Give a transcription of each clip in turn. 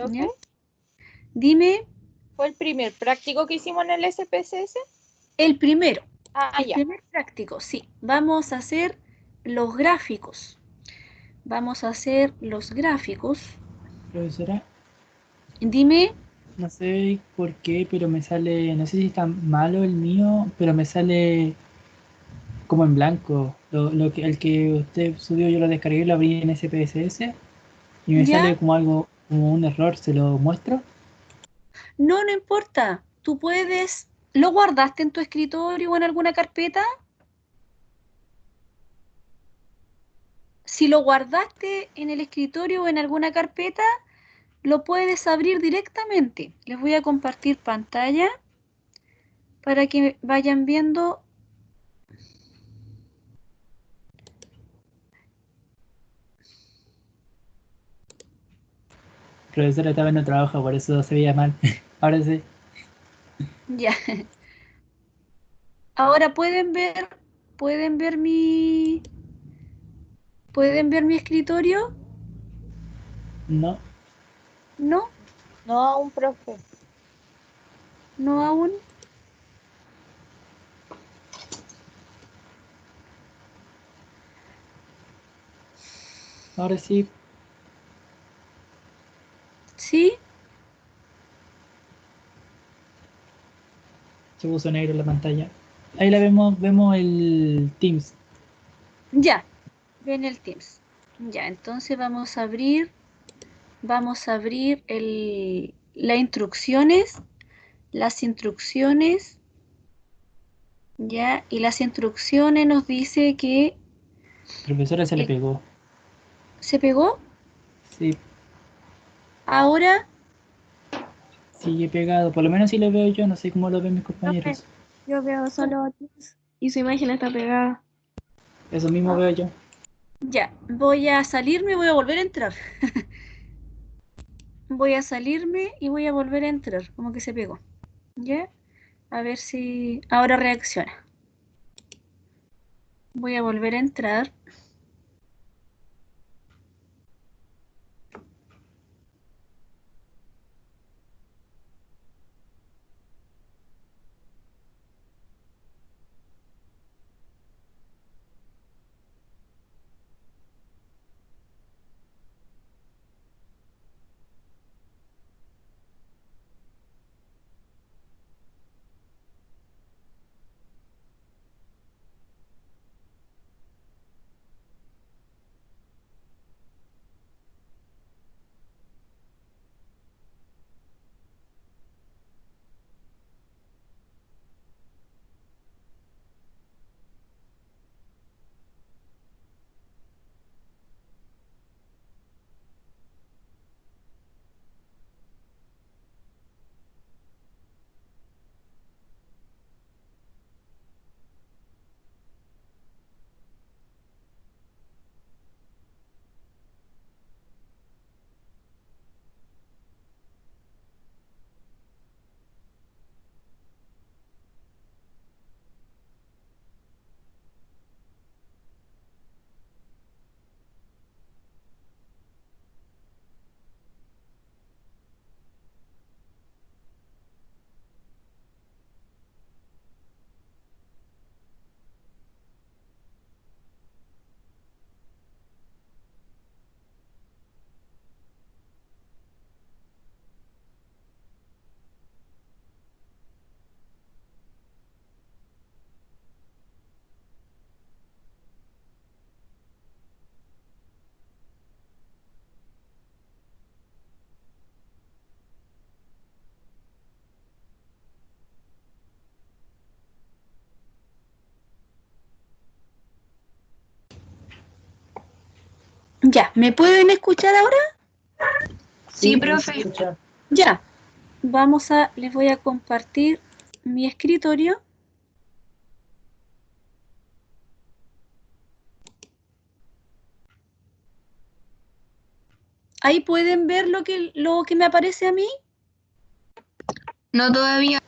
¿Ya? Profe, Dime ¿fue el primer práctico que hicimos en el SPSS? el primero. Ah, El ya. primer práctico, sí. Vamos a hacer los gráficos. Vamos a hacer los gráficos. Profesora, Dime, no sé por qué, pero me sale, no sé si está malo el mío, pero me sale como en blanco. El que usted subió yo lo descargué, lo abrí en SPSS y me ¿ya? sale como algo, como un error, se lo muestro. No, no importa. Tú puedes. ¿Lo guardaste en tu escritorio o en alguna carpeta? Si lo guardaste en el escritorio o en alguna carpeta, lo puedes abrir directamente. Les voy a compartir pantalla para que vayan viendo. Profesora, esta vez no trabaja, por eso se veía mal. Ahora sí. Ya. Ahora pueden ver mi escritorio, No, ¿no? No, un profe. No aún. ahora sí, ¿Sí? se puso negro la pantalla. Ahí la vemos el Teams. Ya. Ven el Teams. Ya, entonces vamos a abrir las instrucciones, ya, y las instrucciones nos dice que Profesora se le eh, pegó. se pegó. Sí, Ahora, sigue pegado. Por lo menos si lo veo yo, no sé cómo lo ven mis Profe, compañeros. yo veo solo Teams y su imagen está pegada. Eso mismo veo yo. ya, voy a salirme y voy a volver a entrar. Voy a salirme y voy a volver a entrar, como que se pegó. ¿Ya? A ver si ahora reacciona. Voy a volver a entrar. Ya, ¿me pueden escuchar ahora? Sí, Ahí se profe. escucha. Ya. Les voy a compartir mi escritorio. Ahí pueden ver lo que me aparece a mí. No todavía.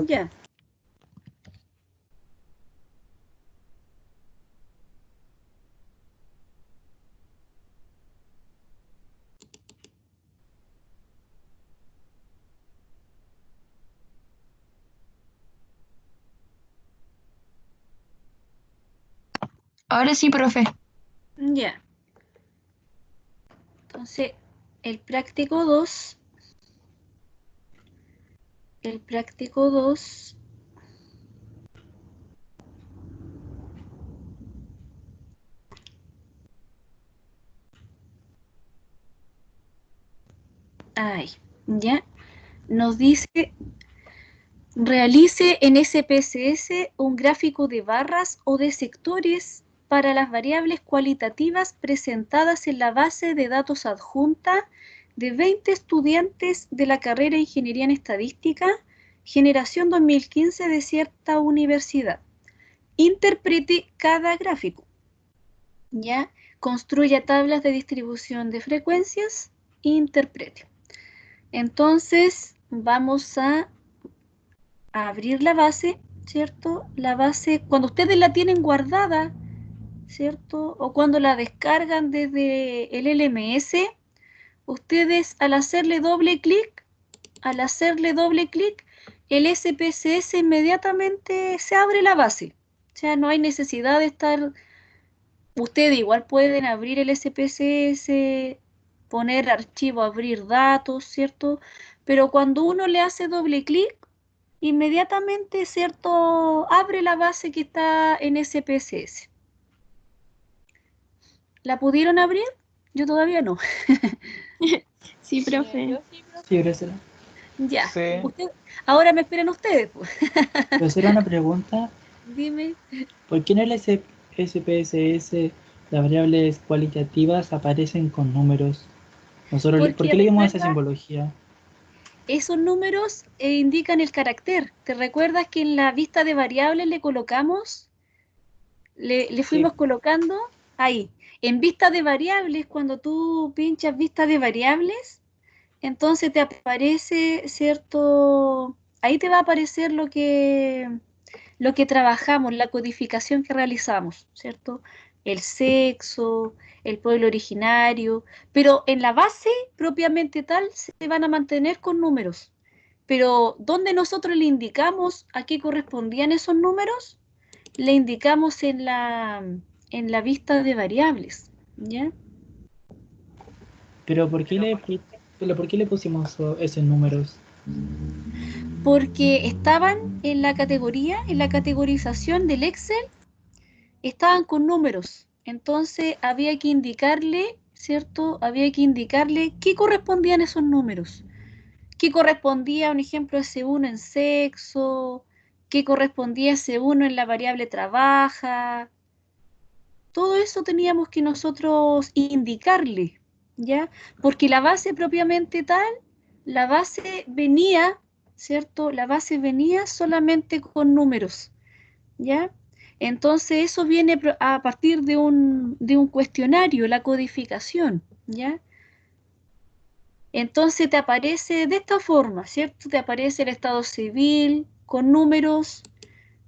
Ya. Ahora sí, profe. Ya. Entonces, el práctico 2. El práctico 2. Ay, ya. Nos dice, realice en SPSS un gráfico de barras o de sectores para las variables cualitativas presentadas en la base de datos adjunta de 20 estudiantes de la carrera de Ingeniería en Estadística, generación 2015 de cierta universidad. Interprete cada gráfico, ¿ya? Construya tablas de distribución de frecuencias, interprete. Entonces, vamos a abrir la base, ¿cierto? La base, cuando ustedes la tienen guardada, ¿cierto? O cuando la descargan desde el LMS, ustedes al hacerle doble clic, el SPSS inmediatamente se abre la base. O sea, no hay necesidad de estar, ustedes igual pueden abrir el SPSS, poner archivo, abrir datos, ¿cierto? Pero cuando uno le hace doble clic, inmediatamente, ¿cierto? Abre la base que está en SPSS. ¿La pudieron abrir? Yo todavía no. Sí, profe. Yo sí, profe. Sí, profesora. Ya. Sí. Ahora me esperan ustedes, pues. Profesora, una pregunta. Dime. ¿Por qué en el SPSS las variables cualitativas aparecen con números? ¿Por Porque qué le dimos esa recuerda, simbología? esos números indican el carácter. ¿Te recuerdas que en la vista de variables le colocamos? Le Sí. fuimos colocando ahí. En vista de variables, cuando tú pinchas vista de variables, entonces te aparece, ¿cierto? Ahí te va a aparecer lo que trabajamos, la codificación que realizamos, ¿cierto? El sexo, el pueblo originario, pero en la base propiamente tal se van a mantener con números. Pero donde nosotros le indicamos a qué correspondían esos números, le indicamos en la vista de variables, ¿ya? Pero ¿por qué le pusimos esos números? Porque estaban en la categoría, en la categorización del Excel, estaban con números. Entonces había que indicarle, ¿cierto? Había que indicarle qué correspondían esos números. ¿Qué correspondía, un ejemplo, S1 en sexo? ¿Qué correspondía S1 en la variable trabaja? Todo eso teníamos que nosotros indicarle, ¿ya? Porque la base propiamente tal, la base venía, ¿cierto? La base venía solamente con números, ¿ya? Entonces eso viene a partir de un cuestionario, la codificación, ¿ya? Entonces te aparece de esta forma, ¿cierto? Te aparece el estado civil con números,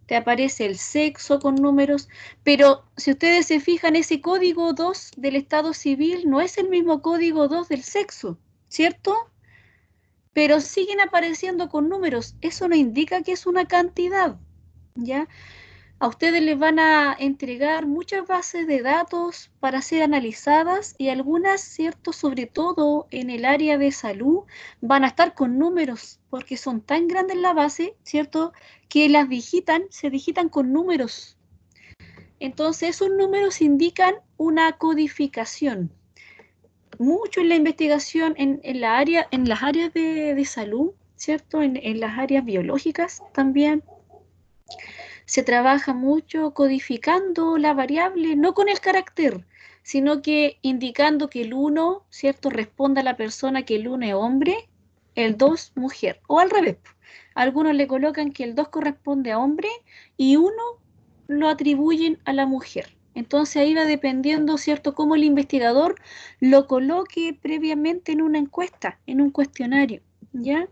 te aparece el sexo con números, pero si ustedes se fijan, ese código 2 del estado civil no es el mismo código 2 del sexo, ¿cierto? Pero siguen apareciendo con números. Eso no indica que es una cantidad, ¿ya? A ustedes les van a entregar muchas bases de datos para ser analizadas y algunas, ¿cierto? Sobre todo en el área de salud, van a estar con números porque son tan grandes la base, ¿cierto? Que se digitan con números. Entonces esos números indican una codificación. Mucho en la investigación en las áreas de salud, ¿cierto? En las áreas biológicas también se trabaja mucho codificando la variable, no con el carácter, sino que indicando que el 1, ¿cierto?, responde a la persona que el 1 es hombre, el 2 mujer, o al revés. Algunos le colocan que el 2 corresponde a hombre y 1 lo atribuyen a la mujer. Entonces ahí va dependiendo, ¿cierto?, cómo el investigador lo coloque previamente en una encuesta, en un cuestionario, ¿ya?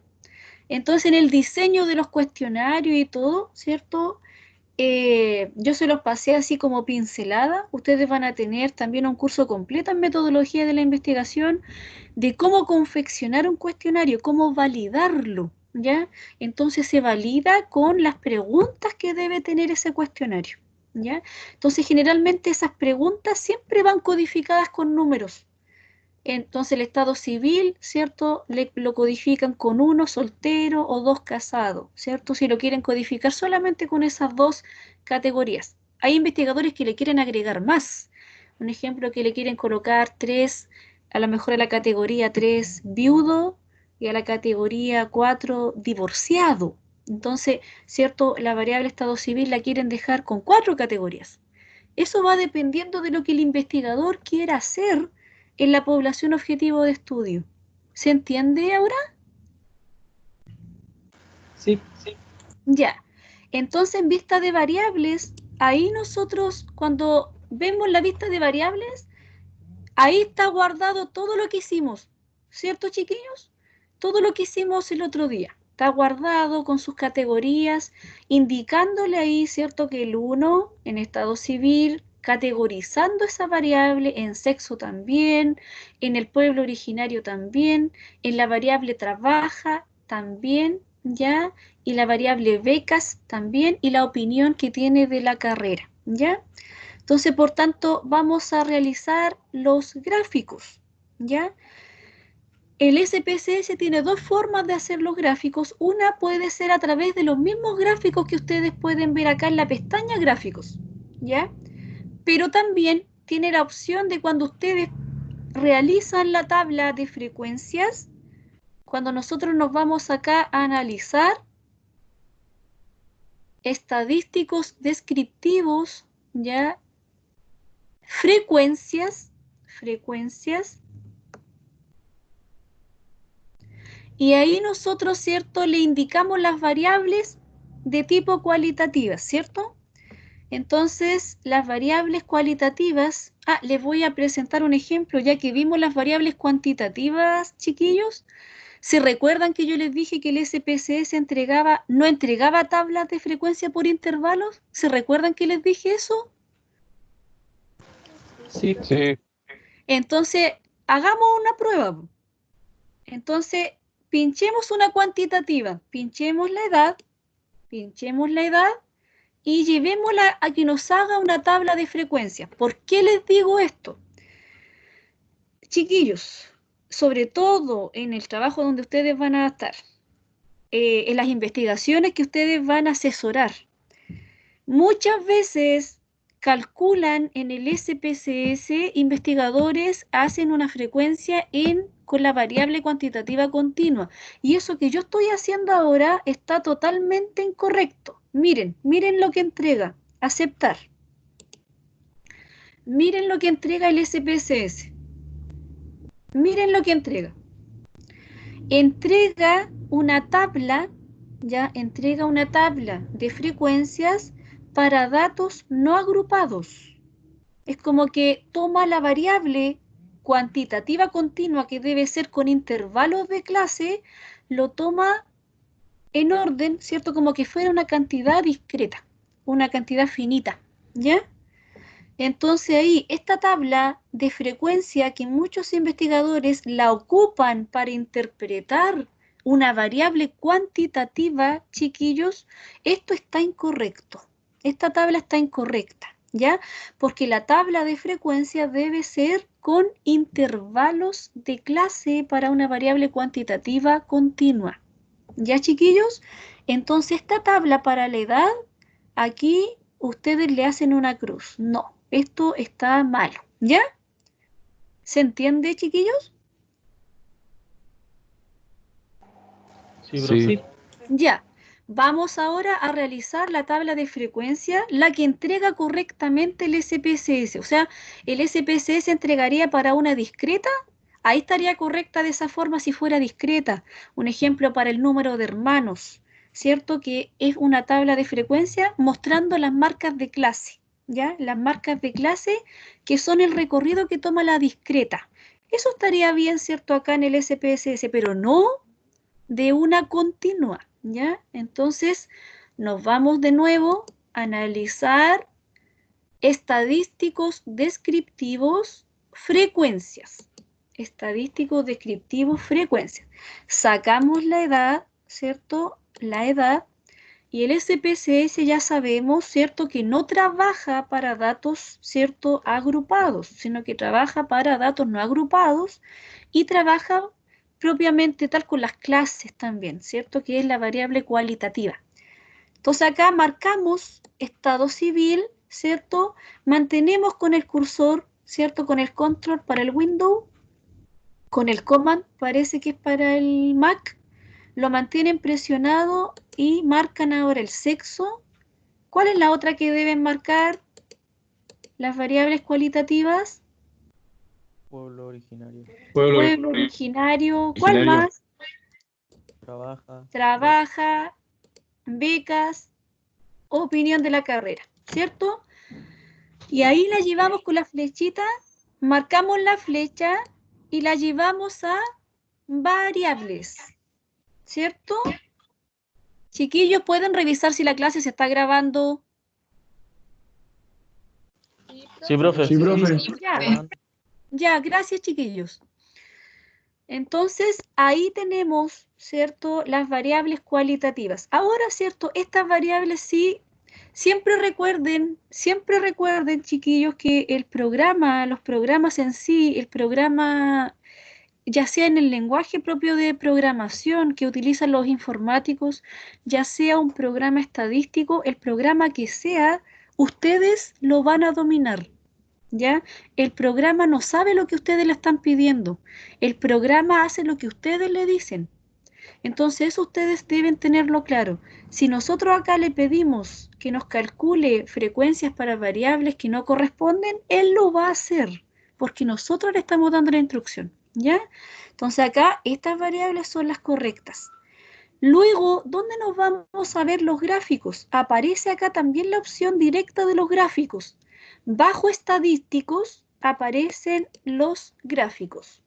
Entonces en el diseño de los cuestionarios y todo, ¿cierto?, yo se los pasé así como pincelada. Ustedes van a tener también un curso completo en metodología de la investigación de cómo confeccionar un cuestionario, cómo validarlo, ¿ya? Entonces se valida con las preguntas que debe tener ese cuestionario, ¿ya? Entonces, generalmente esas preguntas siempre van codificadas con números. Entonces, el estado civil, ¿cierto? Lo codifican con 1 soltero o 2 casado, ¿cierto? Si lo quieren codificar solamente con esas dos categorías. Hay investigadores que le quieren agregar más. Un ejemplo, que le quieren colocar 3, a lo mejor a la categoría 3 viudo y a la categoría 4 divorciado. Entonces, ¿cierto? La variable estado civil la quieren dejar con 4 categorías. Eso va dependiendo de lo que el investigador quiera hacer en la población objetivo de estudio. ¿Se entiende ahora? Sí, Ya. Entonces, en vista de variables, ahí nosotros, cuando vemos la vista de variables, ahí está guardado todo lo que hicimos, ¿cierto, chiquillos? Todo lo que hicimos el otro día. Está guardado con sus categorías, indicándole ahí, ¿cierto? Que el 1 en estado civil, categorizando esa variable en sexo también, en el pueblo originario también, en la variable trabaja también, ¿ya? Y la variable becas también, y la opinión que tiene de la carrera, ¿ya? Entonces, por tanto, vamos a realizar los gráficos, ¿ya? El SPSS tiene dos formas de hacer los gráficos. Una puede ser a través de los mismos gráficos que ustedes pueden ver acá en la pestaña gráficos, ¿ya? Pero también tiene la opción de cuando ustedes realizan la tabla de frecuencias, cuando nosotros nos vamos acá a analizar estadísticos descriptivos, ¿ya? Frecuencias, y ahí nosotros, ¿cierto? Le indicamos las variables de tipo cualitativas, ¿cierto? Entonces, las variables cualitativas, les voy a presentar un ejemplo, ya que vimos las variables cuantitativas, chiquillos. ¿Se recuerdan que yo les dije que el SPSS no entregaba tablas de frecuencia por intervalos? ¿Se recuerdan que les dije eso? sí, Sí, Entonces, hagamos una prueba. Entonces, pinchemos una cuantitativa, pinchemos la edad y llevémosla a que nos haga una tabla de frecuencia. ¿Por qué les digo esto? Chiquillos, sobre todo en el trabajo donde ustedes van a estar, en las investigaciones que ustedes van a asesorar, muchas veces calculan en el SPSS, investigadores hacen una frecuencia con la variable cuantitativa continua. Y eso que yo estoy haciendo ahora está totalmente incorrecto. Miren lo que entrega. Aceptar. Miren lo que entrega el SPSS. Miren lo que entrega. Entrega una tabla, ya entrega una tabla de frecuencias para datos no agrupados. Es como que toma la variable cuantitativa continua, que debe ser con intervalos de clase, lo toma en orden, ¿cierto? Como que fuera una cantidad discreta, una cantidad finita, ¿ya? Entonces ahí, esta tabla de frecuencia que muchos investigadores la ocupan para interpretar una variable cuantitativa, chiquillos, esto está incorrecto. Esta tabla está incorrecta, ¿ya? Porque la tabla de frecuencia debe ser con intervalos de clase para una variable cuantitativa continua. ¿Ya, chiquillos? Entonces, esta tabla para la edad, aquí ustedes le hacen una cruz. No, esto está malo. ¿Ya? ¿Se entiende, chiquillos? sí, profe. sí, Ya. Vamos ahora a realizar la tabla de frecuencia, la que entrega correctamente el SPSS. O sea, el SPSS entregaría para una discreta. Ahí estaría correcta de esa forma si fuera discreta. Un ejemplo para el número de hermanos, ¿cierto? Que es una tabla de frecuencia mostrando las marcas de clase, ¿ya? Las marcas de clase que son el recorrido que toma la discreta. Eso estaría bien, ¿cierto? Acá en el SPSS, pero no de una continua, ¿ya? Entonces, nos vamos de nuevo a analizar estadísticos descriptivos, frecuencias. Estadísticos descriptivos, frecuencias. Sacamos la edad, ¿cierto? La edad. Y el SPSS ya sabemos, ¿cierto?, que no trabaja para datos, ¿cierto?, agrupados, sino que trabaja para datos no agrupados y trabaja propiamente tal con las clases también, ¿cierto?, que es la variable cualitativa. Entonces acá marcamos estado civil, ¿cierto? Mantenemos con el cursor, ¿cierto?, con el control para el Windows, con el command parece que es para el Mac, lo mantienen presionado y marcan ahora el sexo. ¿Cuál es la otra que deben marcar? Las variables cualitativas. Pueblo originario. Pueblo originario. ¿Cuál más? Trabaja. Trabaja, becas, opinión de la carrera, ¿cierto? Y ahí la llevamos con la flechita, marcamos la flecha y la llevamos a variables, ¿cierto? Chiquillos, ¿pueden revisar si la clase se está grabando? Sí, profe. Sí, profe. Ya, gracias, chiquillos. Entonces, ahí tenemos, ¿cierto?, las variables cualitativas. Ahora, ¿cierto?, estas variables sí, siempre recuerden, chiquillos, que el programa, los programas en sí, el programa, ya sea en el lenguaje propio de programación que utilizan los informáticos, ya sea un programa estadístico, el programa que sea, ustedes lo van a dominar, ¿ya? El programa no sabe lo que ustedes le están pidiendo. El programa hace lo que ustedes le dicen. Entonces, eso ustedes deben tenerlo claro. Si nosotros acá le pedimos que nos calcule frecuencias para variables que no corresponden, él lo va a hacer, porque nosotros le estamos dando la instrucción, ¿ya? Entonces, acá estas variables son las correctas. Luego, ¿dónde nos vamos a ver los gráficos? Aparece acá también la opción directa de los gráficos. Bajo estadísticos aparecen los gráficos.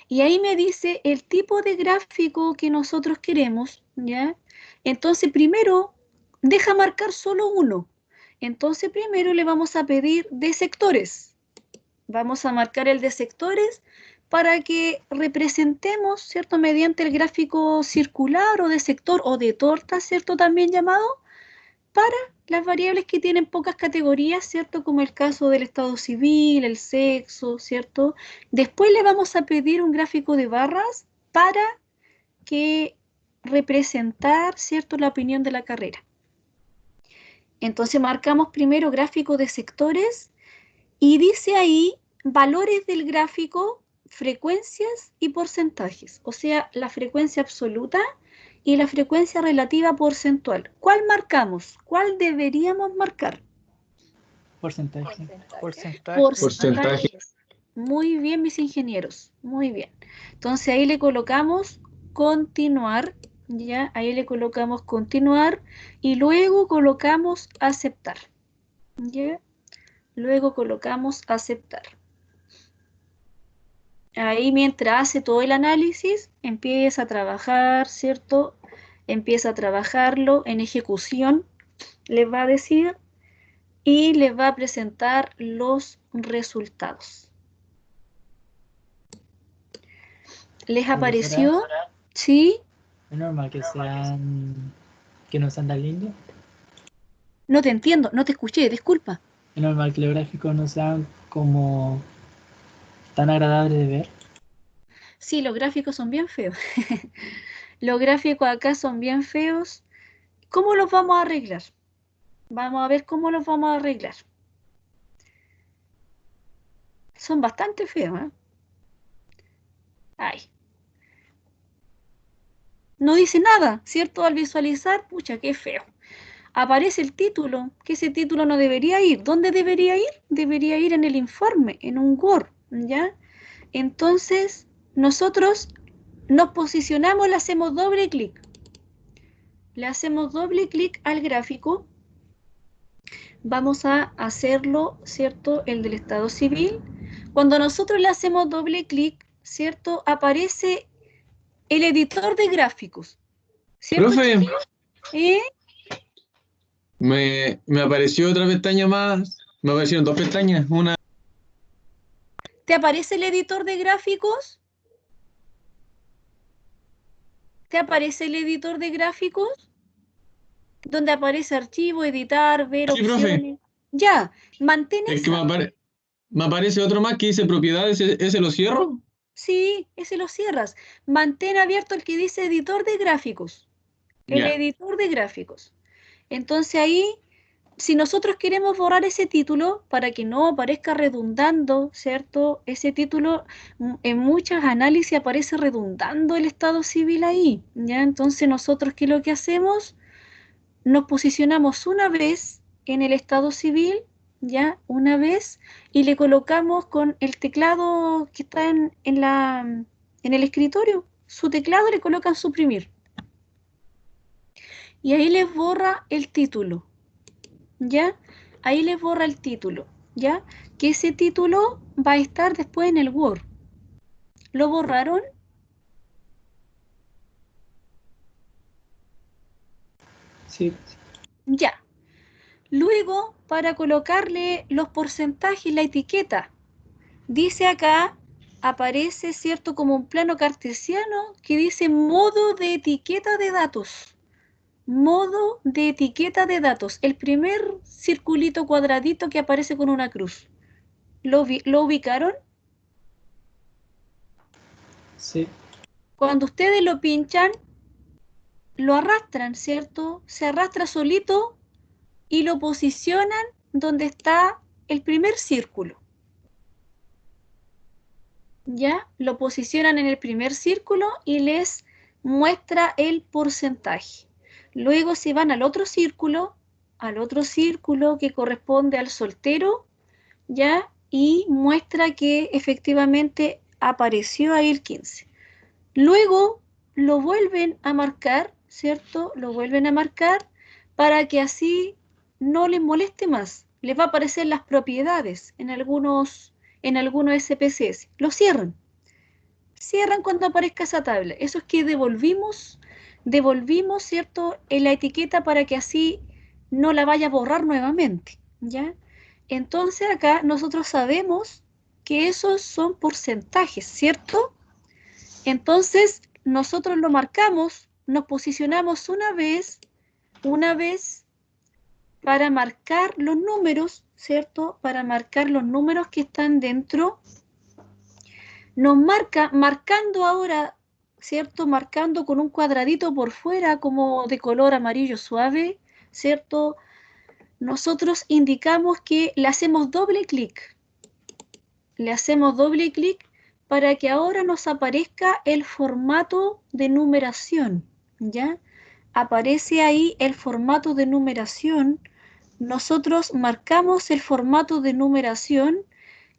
Y ahí me dice el tipo de gráfico que nosotros queremos, ¿ya? Entonces, primero, deja marcar solo uno. Entonces, primero le vamos a pedir de sectores. Vamos a marcar el de sectores para que representemos, ¿cierto?, mediante el gráfico circular o de sector o de torta, ¿cierto?, también llamado, para las variables que tienen pocas categorías, ¿cierto?, como el caso del estado civil, el sexo, ¿cierto? Después le vamos a pedir un gráfico de barras para que representar, ¿cierto?, la opinión de la carrera. Entonces marcamos primero gráfico de sectores y dice ahí valores del gráfico, frecuencias y porcentajes, o sea, la frecuencia absoluta y la frecuencia relativa porcentual. ¿Cuál marcamos? ¿Cuál deberíamos marcar? Porcentaje. Porcentaje. Muy bien, mis ingenieros, muy bien. Entonces ahí le colocamos continuar, ya, ahí le colocamos continuar y luego colocamos aceptar, ¿ya? Luego colocamos aceptar. Ahí mientras hace todo el análisis, empieza a trabajar, ¿cierto? Empieza a trabajarlo en ejecución, les va a decir, y les va a presentar los resultados. ¿Les apareció? ¿Sí? ¿Es normal que sean... que no sean tan lindos? No te entiendo, no te escuché, disculpa. ¿Es normal que los gráficos no sean como tan agradables de ver? Sí, los gráficos son bien feos. Los gráficos acá son bien feos. ¿Cómo los vamos a arreglar? Vamos a ver cómo los vamos a arreglar. Son bastante feos, ¿eh? Ay. No dice nada, ¿cierto? Al visualizar, pucha, qué feo. Aparece el título, que ese título no debería ir. ¿Dónde debería ir? Debería ir en el informe, en un Word, ¿ya? Entonces, nosotros nos posicionamos, le hacemos doble clic. Le hacemos doble clic al gráfico. Vamos a hacerlo, ¿cierto? El del estado civil. Cuando nosotros le hacemos doble clic, ¿cierto? Aparece el editor de gráficos, ¿cierto, Profe, chiquillos? ¿Eh? me apareció otra pestaña más. Me aparecieron dos pestañas. Una. ¿Te aparece el editor de gráficos? ¿Te aparece el editor de gráficos? donde aparece archivo, editar, ver Sí, profe. opciones. Ya, mantén Es que esa. me aparece otro más que dice propiedades, ese lo cierro. Sí, ese lo cierras. Mantén abierto el que dice editor de gráficos. El Ya. editor de gráficos. Entonces ahí, si nosotros queremos borrar ese título para que no aparezca redundando, ¿cierto? Ese título en muchos análisis aparece redundando el estado civil ahí, ¿ya? Entonces nosotros, ¿qué es lo que hacemos? Nos posicionamos una vez en el estado civil, ¿ya? Una vez, y le colocamos con el teclado que está en el escritorio, su teclado le colocan suprimir. Y ahí les borra el título, ¿ya? Ahí les borra el título, ¿ya? Que ese título va a estar después en el Word. ¿Lo borraron? Sí. Ya. Luego, para colocarle los porcentajes, la etiqueta, dice acá, aparece, ¿cierto? Como un plano cartesiano que dice modo de etiqueta de datos. Modo de etiqueta de datos. El primer circulito cuadradito que aparece con una cruz. ¿Lo ubicaron? Sí. Cuando ustedes lo pinchan, lo arrastran, ¿cierto? Se arrastra solito y lo posicionan donde está el primer círculo. ¿Ya? Lo posicionan en el primer círculo y les muestra el porcentaje. Luego se van al otro círculo que corresponde al soltero, ¿ya? Y muestra que efectivamente apareció ahí el 15. Luego lo vuelven a marcar, ¿cierto? Lo vuelven a marcar para que así no les moleste más. Les va a aparecer las propiedades en algunos SPSS. Lo cierran. Cierran cuando aparezca esa tabla. Eso es que devolvimos, ¿cierto? En la etiqueta para que así no la vaya a borrar nuevamente, ¿ya? Entonces acá nosotros sabemos que esos son porcentajes, ¿cierto? Entonces, nosotros lo marcamos, nos posicionamos una vez para marcar los números, ¿cierto? Para marcar los números que están dentro. Nos marca, marcando ahora, ¿cierto? Marcando con un cuadradito por fuera como de color amarillo suave, ¿cierto? Nosotros indicamos que le hacemos doble clic. Le hacemos doble clic para que ahora nos aparezca el formato de numeración, ¿ya? Aparece ahí el formato de numeración. Nosotros marcamos el formato de numeración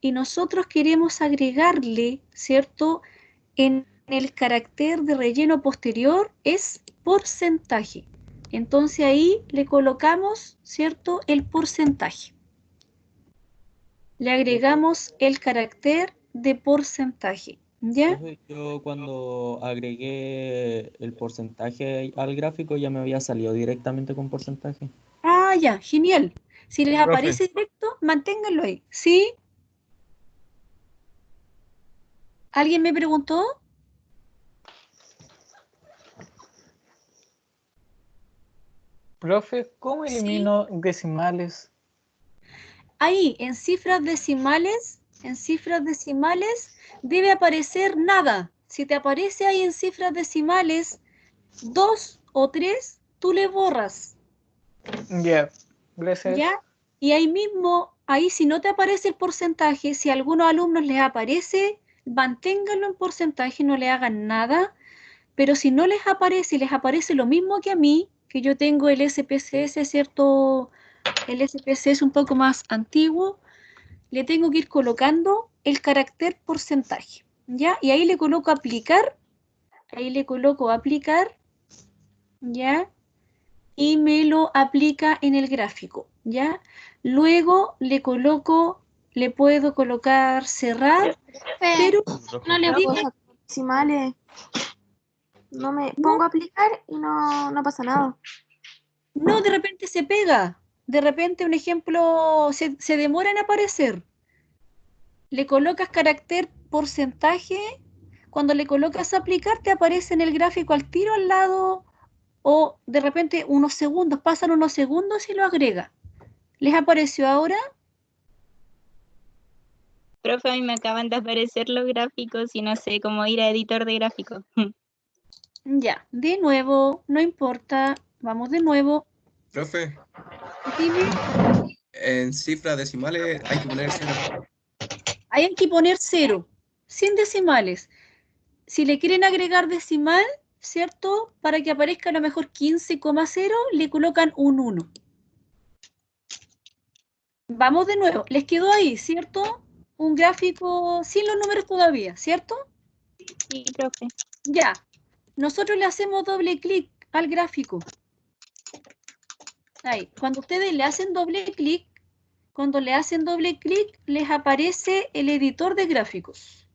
y nosotros queremos agregarle, ¿cierto? En el carácter de relleno posterior es porcentaje. Entonces ahí le colocamos, ¿cierto? El porcentaje. Le agregamos el carácter de porcentaje, ¿ya? Profe, yo cuando agregué el porcentaje al gráfico ya me había salido directamente con porcentaje. Ah, ya, genial. Si les Profe. aparece directo, manténganlo ahí. ¿Sí? ¿Alguien me preguntó? Profe, ¿cómo Sí. elimino decimales? Ahí, en cifras decimales, debe aparecer nada. Si te aparece ahí en cifras decimales 2 o 3, tú le borras, Ya, gracias. ¿ya? Y ahí mismo, ahí si no te aparece el porcentaje, si a algunos alumnos les aparece, manténganlo en porcentaje, no le hagan nada. Pero si no les aparece y les aparece lo mismo que a mí, que yo tengo el SPSS, ¿cierto? El SPSS es un poco más antiguo, le tengo que ir colocando el carácter porcentaje, ¿ya? Y ahí le coloco aplicar, ¿ya? Y me lo aplica en el gráfico, ¿ya? Luego le puedo colocar cerrar, pero No le diga, puedo sacar decimales. No me pongo a aplicar y no pasa nada. no, de repente se pega. De repente, un ejemplo, se demora en aparecer. Le colocas carácter porcentaje. Cuando le colocas aplicar, te aparece en el gráfico al tiro al lado o de repente unos segundos, pasan unos segundos y lo agrega. ¿Les apareció ahora? Profe, a mí me acaban de aparecer los gráficos y no sé cómo ir a editor de gráficos. Ya, de nuevo, no importa, vamos de nuevo. Profe, Dime, en cifras decimales hay que poner 0. ahí hay que poner 0, sin decimales. Si le quieren agregar decimal, ¿cierto? Para que aparezca a lo mejor 15,0, le colocan un 1. Vamos de nuevo, les quedó ahí, ¿cierto? Un gráfico sin los números todavía, ¿cierto? Sí, profe. Ya, nosotros le hacemos doble clic al gráfico. Ahí, cuando ustedes le hacen doble clic, les aparece el editor de gráficos.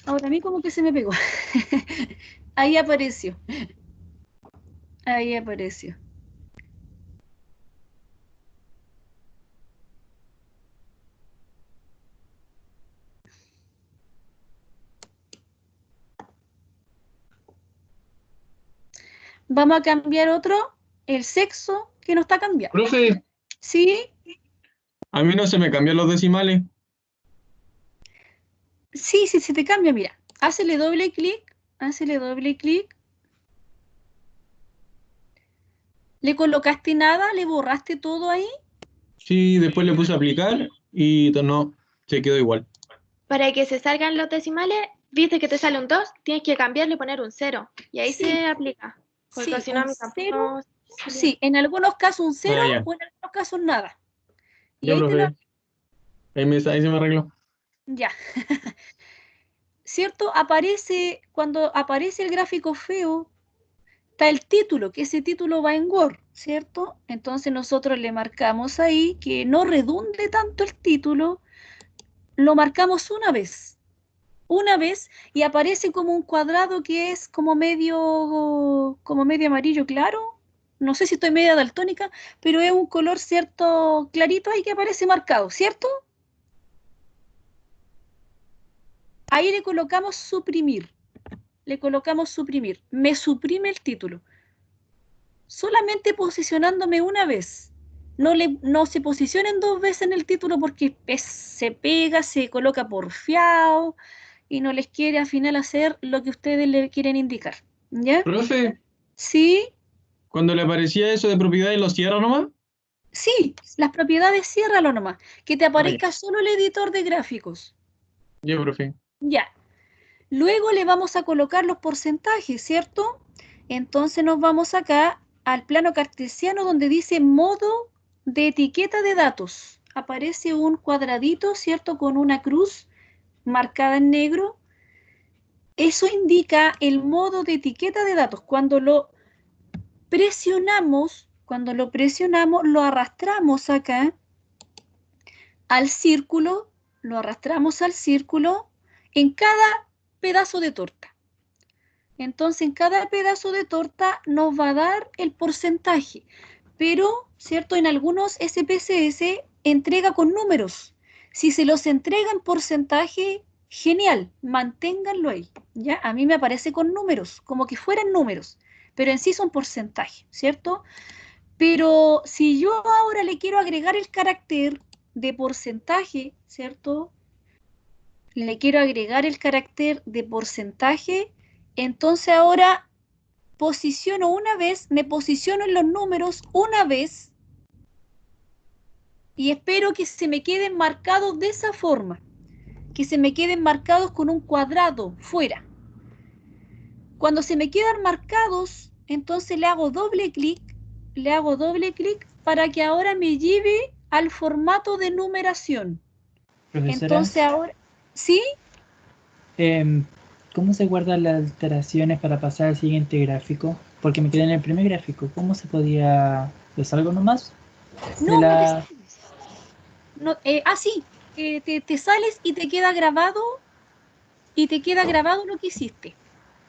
Ahora a mí como que se me pegó. Ahí apareció. Ahí apareció. Vamos a cambiar otro, el sexo, que no está cambiando. Profe, ¿Sí? a mí no se me cambian los decimales. Sí, sí, se te cambia, mira. Hácele doble clic, ¿Le colocaste nada? ¿Le borraste todo ahí? Sí, después le puse a aplicar y no, se quedó igual. Para que se salgan los decimales, viste que te sale un 2, tienes que cambiarle y poner un 0. Y ahí Sí. se aplica. Porque Sí, si no, a un mí cero. tampoco. Sí, en algunos casos un 0 Ah, ya. o en algunos casos nada. Y Ya, ahí te lo... profe. Ahí se me arregló. Ya. ¿Cierto? Aparece, cuando aparece el gráfico feo, está el título, que ese título va en Word, ¿cierto? Entonces nosotros le marcamos ahí que no redunde tanto el título, lo marcamos una vez, y aparece como un cuadrado que es como medio amarillo claro. No sé si estoy media daltónica, pero es un color, ¿cierto? Clarito ahí que aparece marcado, ¿cierto? Ahí le colocamos suprimir. Me suprime el título. Solamente posicionándome una vez. No se posicionen dos veces en el título porque se pega, se coloca porfiado y no les quiere al final hacer lo que ustedes le quieren indicar. ¿Ya? Profe, Sí, cuando le aparecía eso de propiedades, ¿lo cierra nomás? sí, las propiedades ciérralo nomás. Que te Ah, ya. aparezca solo el editor de gráficos. Ya, profe. Ya. Luego le vamos a colocar los porcentajes, ¿cierto? Entonces nos vamos acá al plano cartesiano donde dice modo de etiqueta de datos. Aparece un cuadradito, ¿cierto? Con una cruz marcada en negro. Eso indica el modo de etiqueta de datos. Cuando lo presionamos, lo arrastramos acá al círculo, en cada pedazo de torta. Entonces, en cada pedazo de torta nos va a dar el porcentaje, pero, ¿cierto? En algunos SPSS entrega con números. Si se los entrega en porcentaje, genial, manténganlo ahí, ¿ya? A mí me aparece con números, como que fueran números, pero en sí son porcentaje, ¿cierto? Pero si yo ahora le quiero agregar el carácter de porcentaje, ¿cierto? Le quiero agregar el carácter de porcentaje, entonces ahora me posiciono en los números una vez y espero que se me queden marcados de esa forma, que se me queden marcados con un cuadrado fuera. Cuando se me quedan marcados, entonces le hago doble clic para que ahora me lleve al formato de numeración. Profesora, Entonces ahora, ¿sí? ¿cómo se guardan las alteraciones para pasar al siguiente gráfico? Porque me quedé en el primer gráfico. ¿Cómo se podía...? ¿Lo salgo nomás? No, no te sales. No, sí, te sales y te queda grabado lo que hiciste.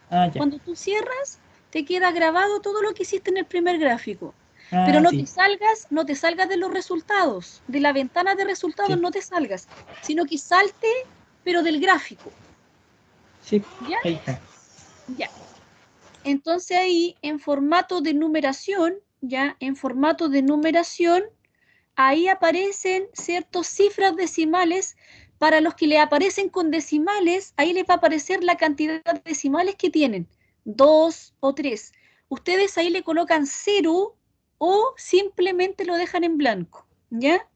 Ah, ya. Cuando tú cierras, te queda grabado todo lo que hiciste en el primer gráfico. Pero no sí. te salgas de los resultados, de la ventana de resultados Sí. no te salgas, sino que salte, pero del gráfico. Sí, ¿Ya? ahí está. Ya. Entonces ahí en formato de numeración, ya, en formato de numeración, ahí aparecen ciertas cifras decimales. Para los que le aparecen con decimales, ahí les va a aparecer la cantidad de decimales que tienen, 2 o 3. Ustedes ahí le colocan 0 o simplemente lo dejan en blanco, ¿ya?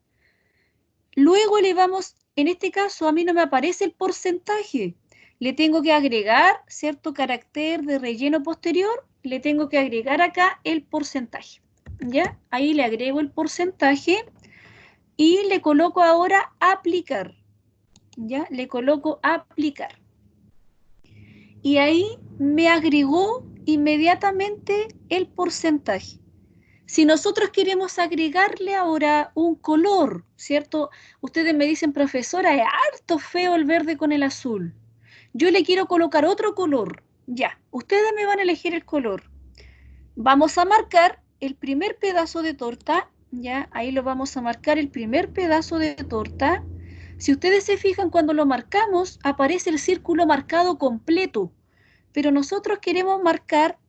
Luego le vamos, en este caso a mí no me aparece el porcentaje. Le tengo que agregar cierto carácter de relleno posterior, le tengo que agregar acá el porcentaje, ¿ya? Ahí le agrego el porcentaje y le coloco ahora aplicar, ¿ya? Le coloco aplicar. Y ahí me agregó inmediatamente el porcentaje. Si nosotros queremos agregarle ahora un color, ¿cierto? Ustedes me dicen, profesora, es harto feo el verde con el azul. Yo le quiero colocar otro color. Ya, ustedes me van a elegir el color. Vamos a marcar el primer pedazo de torta, ya, ahí lo vamos a marcar el primer pedazo de torta. Si ustedes se fijan, cuando lo marcamos, aparece el círculo marcado completo, pero nosotros queremos marcar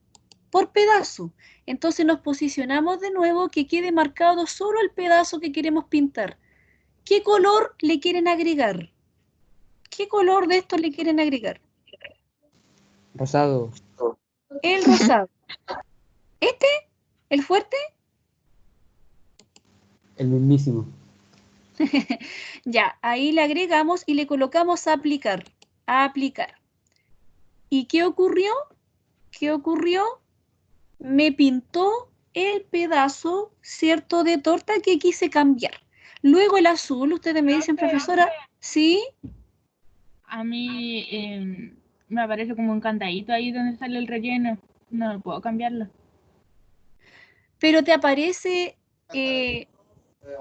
por pedazo. Entonces nos posicionamos de nuevo que quede marcado solo el pedazo que queremos pintar. ¿Qué color le quieren agregar? ¿Qué color de estos le quieren agregar? Rosado. El rosado. ¿Este? ¿El fuerte? El mismísimo. Ya, ahí le agregamos y le colocamos aplicar. Aplicar. ¿Y qué ocurrió? ¿Qué ocurrió? Me pintó el pedazo, ¿cierto?, de torta que quise cambiar. Luego el azul, ustedes me dicen, profesora, ¿sí? A mí me aparece como un candadito ahí donde sale el relleno. No puedo cambiarlo. Pero te aparece,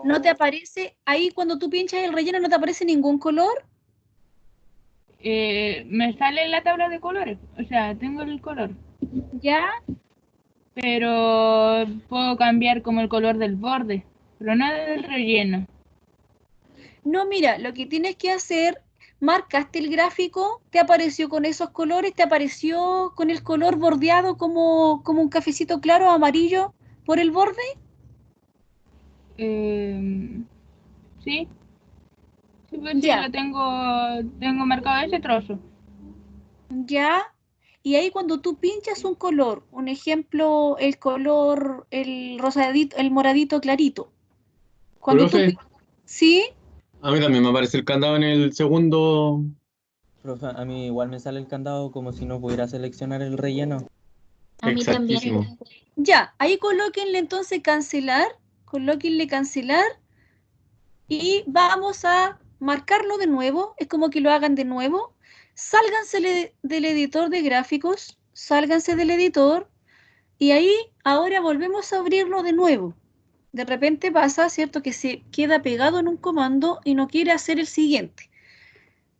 no te aparece, ahí cuando tú pinchas el relleno no te aparece ningún color. Me sale la tabla de colores. O sea, tengo el color. ¿Ya? Pero puedo cambiar como el color del borde. Pero no del relleno. No, mira, lo que tienes que hacer, marcaste el gráfico, te apareció con esos colores, te apareció con el color bordeado como un cafecito claro amarillo por el borde. Sí. Sí, pues sí, Ya, lo tengo marcado ese trozo. ya. Y ahí cuando tú pinchas un color, un ejemplo, el color, el rosadito, el moradito clarito. Cuando tú, Profe, ¿sí? a mí también me aparece el candado en el segundo. Profe, a mí igual me sale el candado como si no pudiera seleccionar el relleno. A mí también. Exactísimo. Ya, ahí colóquenle entonces cancelar, colóquenle cancelar y vamos a marcarlo de nuevo, es como que lo hagan de nuevo. Sálganse del editor de gráficos, sálganse del editor y ahí ahora volvemos a abrirlo de nuevo. De repente pasa, ¿cierto?, que se queda pegado en un comando y no quiere hacer el siguiente.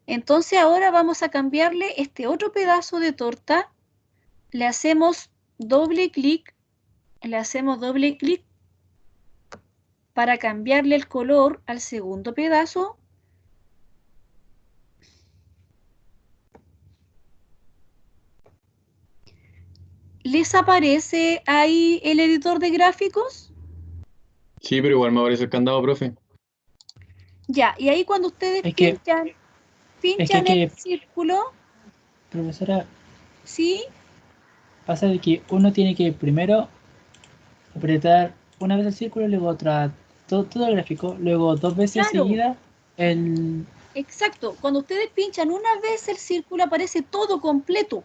Entonces ahora vamos a cambiarle este otro pedazo de torta, le hacemos doble clic para cambiarle el color al segundo pedazo. ¿Les aparece ahí el editor de gráficos? Sí, pero igual me aparece el candado, profe. Ya, y ahí cuando ustedes Es que, pinchan el que, círculo, profesora, ¿sí? pasa de que uno tiene que primero apretar una vez el círculo, luego otra, todo el gráfico, luego dos veces Claro, seguida el... exacto. Cuando ustedes pinchan una vez el círculo aparece todo completo,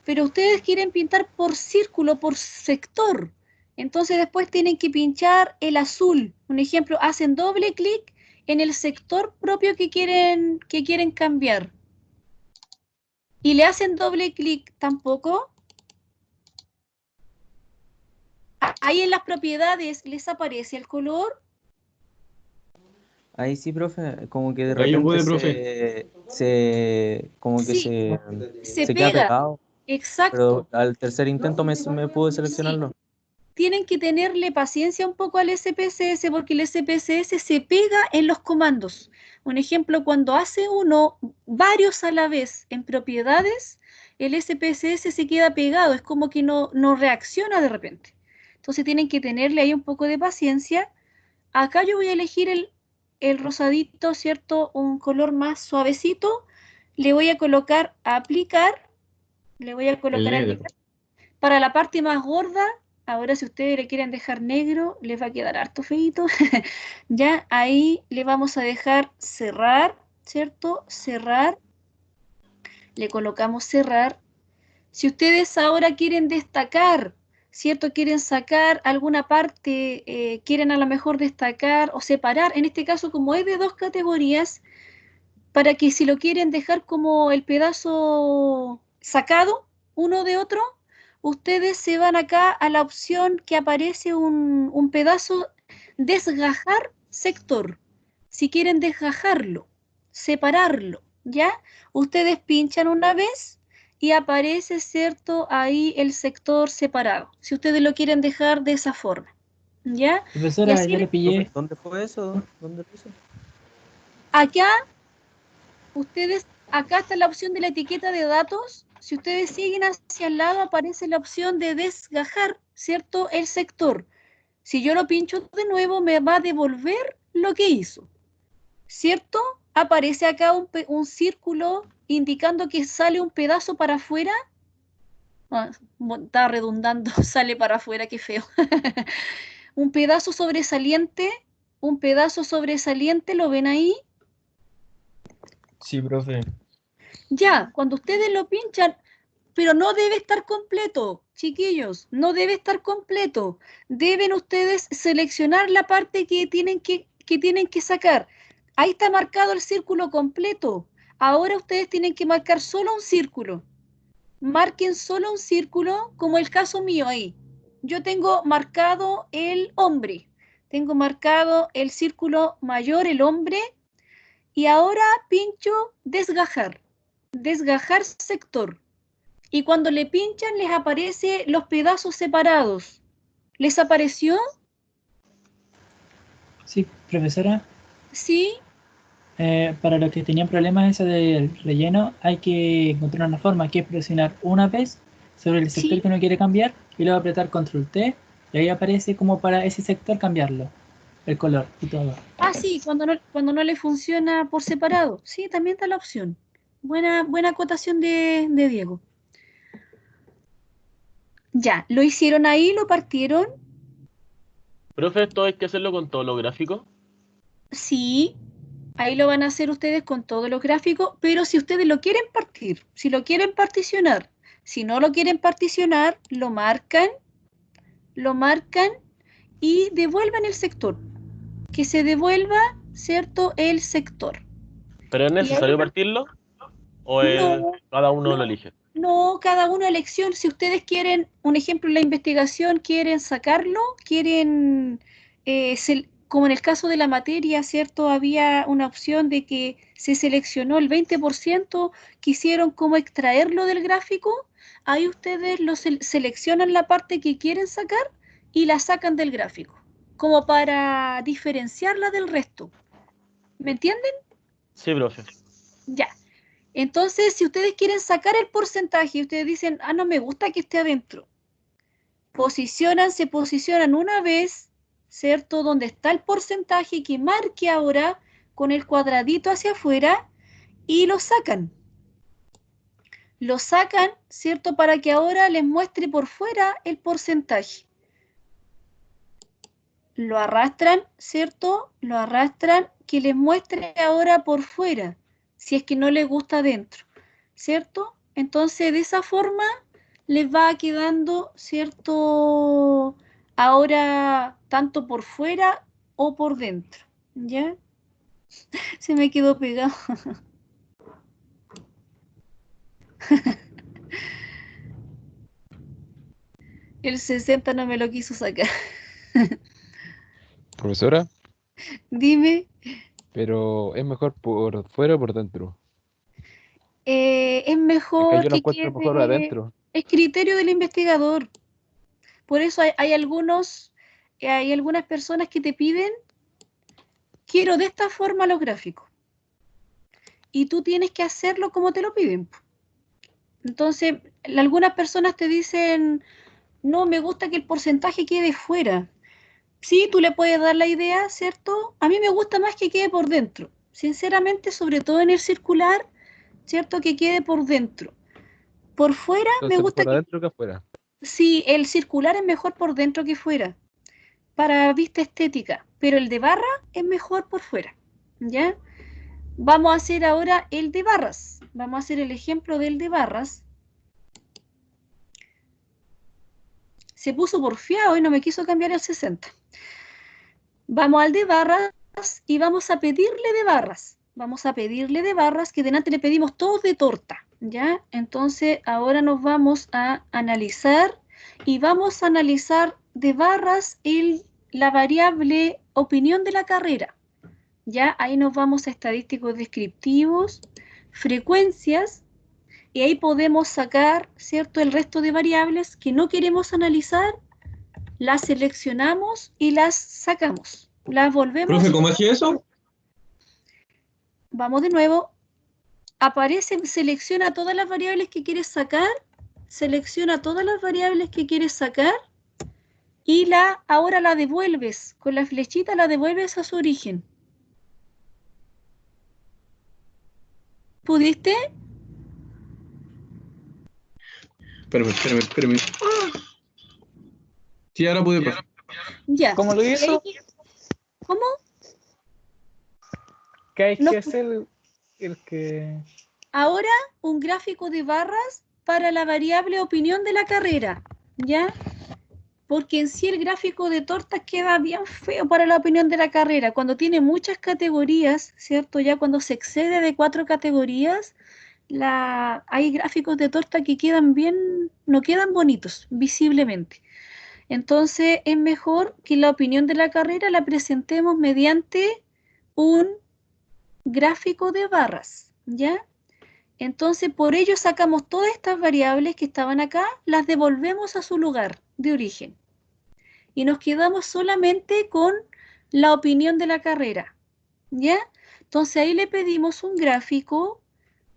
pero ustedes quieren pintar por círculo, por sector. Entonces después tienen que pinchar el azul. Un ejemplo, hacen doble clic en el sector propio que quieren cambiar. Y le hacen doble clic tampoco. Ahí en las propiedades les aparece el color. Ahí sí, profe, como que de Ahí yo repente pude, profe. Sí, se se queda pega. pegado, pero Exacto. al tercer intento me pude seleccionarlo. tienen que tenerle paciencia un poco al SPSS porque el SPSS se pega en los comandos. Un ejemplo, cuando hace uno varios a la vez en propiedades, el SPSS se queda pegado, es como que no reacciona de repente. Entonces tienen que tenerle ahí un poco de paciencia. Acá yo voy a elegir el rosadito, ¿cierto? Un color más suavecito. Le voy a colocar aplicar. Le voy a colocar negro. aplicar. Para la parte más gorda, ahora si ustedes le quieren dejar negro, les va a quedar harto feito. Ya ahí le vamos a dejar cerrar, ¿cierto? Cerrar. Le colocamos cerrar. Si ustedes ahora quieren destacar, ¿cierto? Quieren sacar alguna parte, quieren a lo mejor destacar o separar, en este caso como es de dos categorías, para que si lo quieren dejar como el pedazo sacado uno de otro, ustedes se van acá a la opción que aparece un pedazo desgajar sector. Si quieren desgajarlo, separarlo, ¿ya? Ustedes pinchan una vez y aparece, ¿cierto? Ahí el sector separado. Si ustedes lo quieren dejar de esa forma, ¿ya? Y Profesora, así ya le pillé. ¿Dónde fue eso? ¿Dónde lo hizo? acá, ustedes, acá está la opción de la etiqueta de datos. Si ustedes siguen hacia el lado, aparece la opción de desgajar, ¿cierto? El sector. Si yo lo pincho de nuevo, me va a devolver lo que hizo, ¿cierto? Aparece acá un círculo indicando que sale un pedazo para afuera. Ah, está redundando, sale para afuera, qué feo. Un pedazo sobresaliente, ¿lo ven ahí? Sí, profe. Ya, cuando ustedes lo pinchan, pero no debe estar completo, chiquillos, no debe estar completo. Deben ustedes seleccionar la parte que tienen que sacar. Ahí está marcado el círculo completo. Ahora ustedes tienen que marcar solo un círculo. Marquen solo un círculo, como el caso mío ahí. Yo tengo marcado el hombre, tengo marcado el círculo mayor, el hombre, y ahora pincho desgajar sector. Y cuando le pinchan les aparece los pedazos separados. ¿Les apareció? Sí, profesora. Sí. Para los que tenían problemas ese del relleno, hay que encontrar una forma que es presionar una vez sobre el sector Sí. que uno quiere cambiar y luego apretar Control T y ahí aparece como para ese sector cambiarlo, el color y todo. Ah, sí, cuando no le funciona por separado. Sí, también está la opción. Buena acotación de Diego. Ya, ¿lo hicieron ahí? ¿Lo partieron? Profe, ¿esto hay que hacerlo con todos los gráficos? Sí, ahí lo van a hacer ustedes con todos los gráficos, pero si ustedes lo quieren partir, si lo quieren particionar, si no lo quieren particionar, lo marcan y devuelvan el sector. Que se devuelva, ¿cierto? El sector. ¿Pero es Y ahí necesario partirlo? ¿O no, cada uno lo no, elige? no, cada una elección. Si ustedes quieren, un ejemplo, la investigación, quieren sacarlo, quieren, como en el caso de la materia, ¿cierto? Había una opción de que se seleccionó el 20%, quisieron como extraerlo del gráfico, ahí ustedes seleccionan la parte que quieren sacar y la sacan del gráfico, como para diferenciarla del resto. ¿Me entienden? Sí, profe. Ya. Entonces, si ustedes quieren sacar el porcentaje y ustedes dicen, no me gusta que esté adentro, se posicionan una vez, ¿cierto? Donde está el porcentaje que marque ahora con el cuadradito hacia afuera y lo sacan. Lo sacan, ¿cierto? Para que ahora les muestre por fuera el porcentaje. Lo arrastran, ¿cierto? Lo arrastran que les muestre ahora por fuera, si es que no les gusta adentro, ¿cierto? Entonces, de esa forma les va quedando, ¿cierto? Ahora, tanto por fuera o por dentro, ¿ya? Se me quedó pegado. El 60 no me lo quiso sacar. Profesora, Dime, pero ¿es mejor por fuera o por dentro? es Es que mejor yo lo que encuentro mejor quede, adentro. es criterio del investigador. Por eso hay algunas personas que te piden, quiero de esta forma los gráficos. Y tú tienes que hacerlo como te lo piden. Entonces, algunas personas te dicen, no, me gusta que el porcentaje quede fuera. Sí, tú le puedes dar la idea, ¿cierto? A mí me gusta más que quede por dentro. Sinceramente, sobre todo en el circular, ¿cierto? Que quede por dentro. Por fuera me Entonces, gusta por que... adentro que afuera. Sí, el circular es mejor por dentro que fuera, para vista estética, pero el de barra es mejor por fuera, ¿ya? Vamos a hacer ahora el de barras. Vamos a hacer el ejemplo del de barras. Se puso porfiado y no me quiso cambiar el 60. Vamos al de barras y vamos a pedirle de barras. Vamos a pedirle de barras, que delante le pedimos todos de torta, ¿ya? Entonces ahora nos vamos a analizar y vamos a analizar de barras la variable opinión de la carrera. Ya ahí nos vamos a estadísticos descriptivos, frecuencias, y ahí podemos sacar, ¿cierto?, el resto de variables que no queremos analizar, las seleccionamos y las sacamos. Las volvemos. Profe, ¿cómo hacía eso? Vamos de nuevo. Aparece, selecciona todas las variables que quieres sacar, selecciona todas las variables que quieres sacar y ahora la devuelves. Con la flechita la devuelves a su origen. ¿Pudiste? Espérame. Sí, ahora pude, profe. Ya. ¿Cómo lo hizo? ¿Cómo? ¿Qué hay No, que hacer el que... Ahora un gráfico de barras para la variable opinión de la carrera, ¿ya? Porque en sí el gráfico de tortas queda bien feo para la opinión de la carrera. Cuando tiene muchas categorías, ¿cierto? Ya cuando se excede de 4 categorías, hay gráficos de torta que quedan bien, no quedan bonitos, visiblemente. Entonces es mejor que la opinión de la carrera la presentemos mediante un gráfico de barras, ¿ya? Entonces por ello sacamos todas estas variables que estaban acá, las devolvemos a su lugar de origen y nos quedamos solamente con la opinión de la carrera, ¿ya? Entonces ahí le pedimos un gráfico,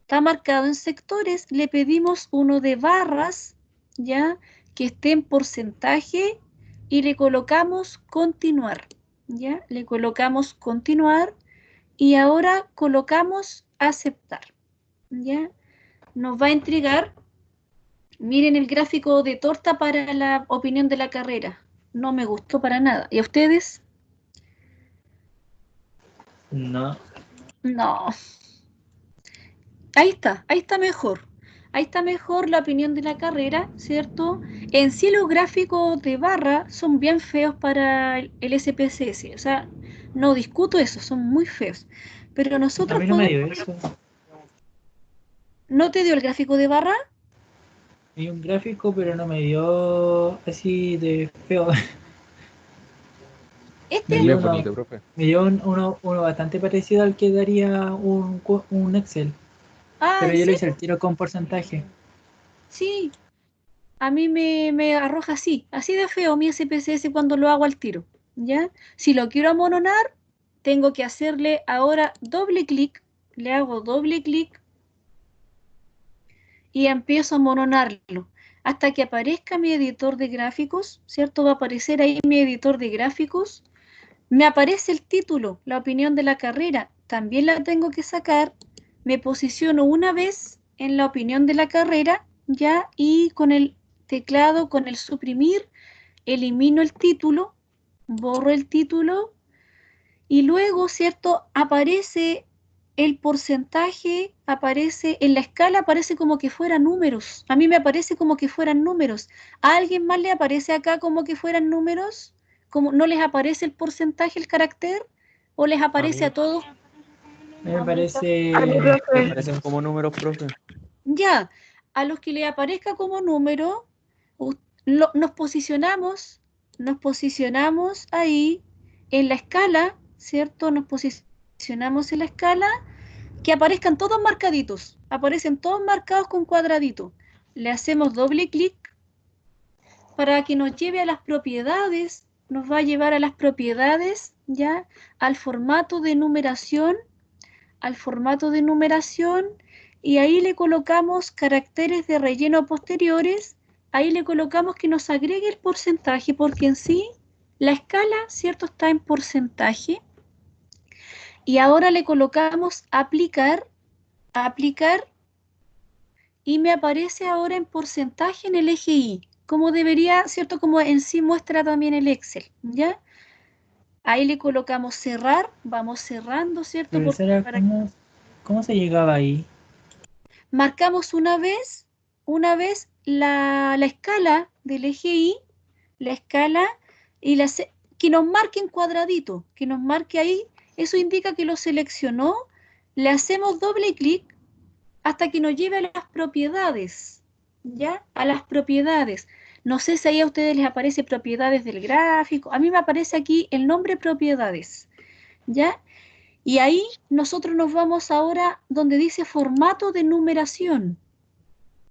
está marcado en sectores, le pedimos uno de barras, ¿ya? Que esté en porcentaje y le colocamos continuar, ¿ya? Le colocamos continuar y ahora colocamos aceptar, ¿ya? Nos va a entregar, miren el gráfico de torta para la opinión de la carrera. No me gustó para nada. ¿Y a ustedes? No. No. Ahí está mejor. Ahí está mejor la opinión de la carrera, ¿cierto? En sí los gráficos de barra son bien feos para el SPSS. O sea, no discuto eso, son muy feos. Pero A nosotros mí no me podemos... dio eso. ¿No te dio el gráfico de barra? Me dio un gráfico, pero no me dio así de feo. Me Este, dio Bien uno, bonito, profe. me dio uno bastante parecido al que daría un Excel. Pero ¿en yo lo serio? hice al tiro con porcentaje. Sí, a mí me arroja así de feo mi SPSS cuando lo hago al tiro, ¿ya? Si lo quiero amononar, tengo que hacerle ahora doble clic, le hago doble clic y empiezo a amononarlo hasta que aparezca mi editor de gráficos, ¿cierto? Va a aparecer ahí mi editor de gráficos, me aparece el título, la opinión de la carrera, también la tengo que sacar, me posiciono una vez en la opinión de la carrera, ¿ya? Y con el teclado, con el suprimir, elimino el título, borro el título y luego, ¿cierto? Aparece el porcentaje, aparece en la escala, aparece como que fueran números. A mí me aparece como que fueran números. ¿A alguien más le aparece acá como que fueran números? ¿Como no les aparece el porcentaje, el carácter? ¿O les aparece a todos? A mí me parece... A mi Me profe. parecen como números, profe. Ya, a los que les aparezca como número, nos posicionamos ahí en la escala, ¿cierto? Nos posicionamos en la escala, que aparezcan todos marcaditos, aparecen todos marcados con cuadradito. Le hacemos doble clic para que nos lleve a las propiedades, nos va a llevar a las propiedades, ¿ya? Al formato de numeración, y ahí le colocamos caracteres de relleno posteriores, ahí le colocamos que nos agregue el porcentaje, porque en sí la escala, ¿cierto?, está en porcentaje, y ahora le colocamos aplicar, y me aparece ahora en porcentaje en el eje Y, como debería, ¿cierto?, como en sí muestra también el Excel, ¿ya? Ahí le colocamos cerrar, vamos cerrando, ¿cierto? Profesora, ¿cómo se llegaba ahí? Marcamos una vez la escala del eje Y, la escala, y que nos marque en cuadradito, que nos marque ahí, eso indica que lo seleccionó, le hacemos doble clic hasta que nos lleve a las propiedades, ¿ya? A las propiedades. No sé si ahí a ustedes les aparece propiedades del gráfico, a mí me aparece aquí el nombre propiedades, ¿ya? Y ahí nosotros nos vamos ahora donde dice formato de numeración.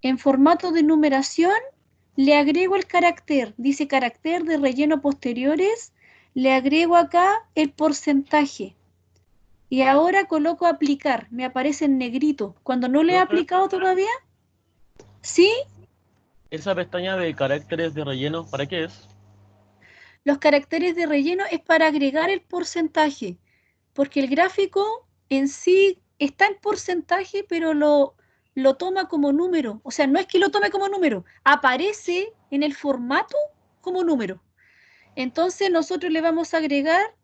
En formato de numeración le agrego el carácter, dice carácter de relleno posteriores, le agrego acá el porcentaje. Y ahora coloco aplicar, me aparece en negrito. Cuando no le he aplicado todavía, ¿sí? Esa pestaña de caracteres de relleno, ¿para qué es? Los caracteres de relleno es para agregar el porcentaje, porque el gráfico en sí está en porcentaje, pero lo toma como número. O sea, no es que lo tome como número, aparece en el formato como número. Entonces nosotros le vamos a agregar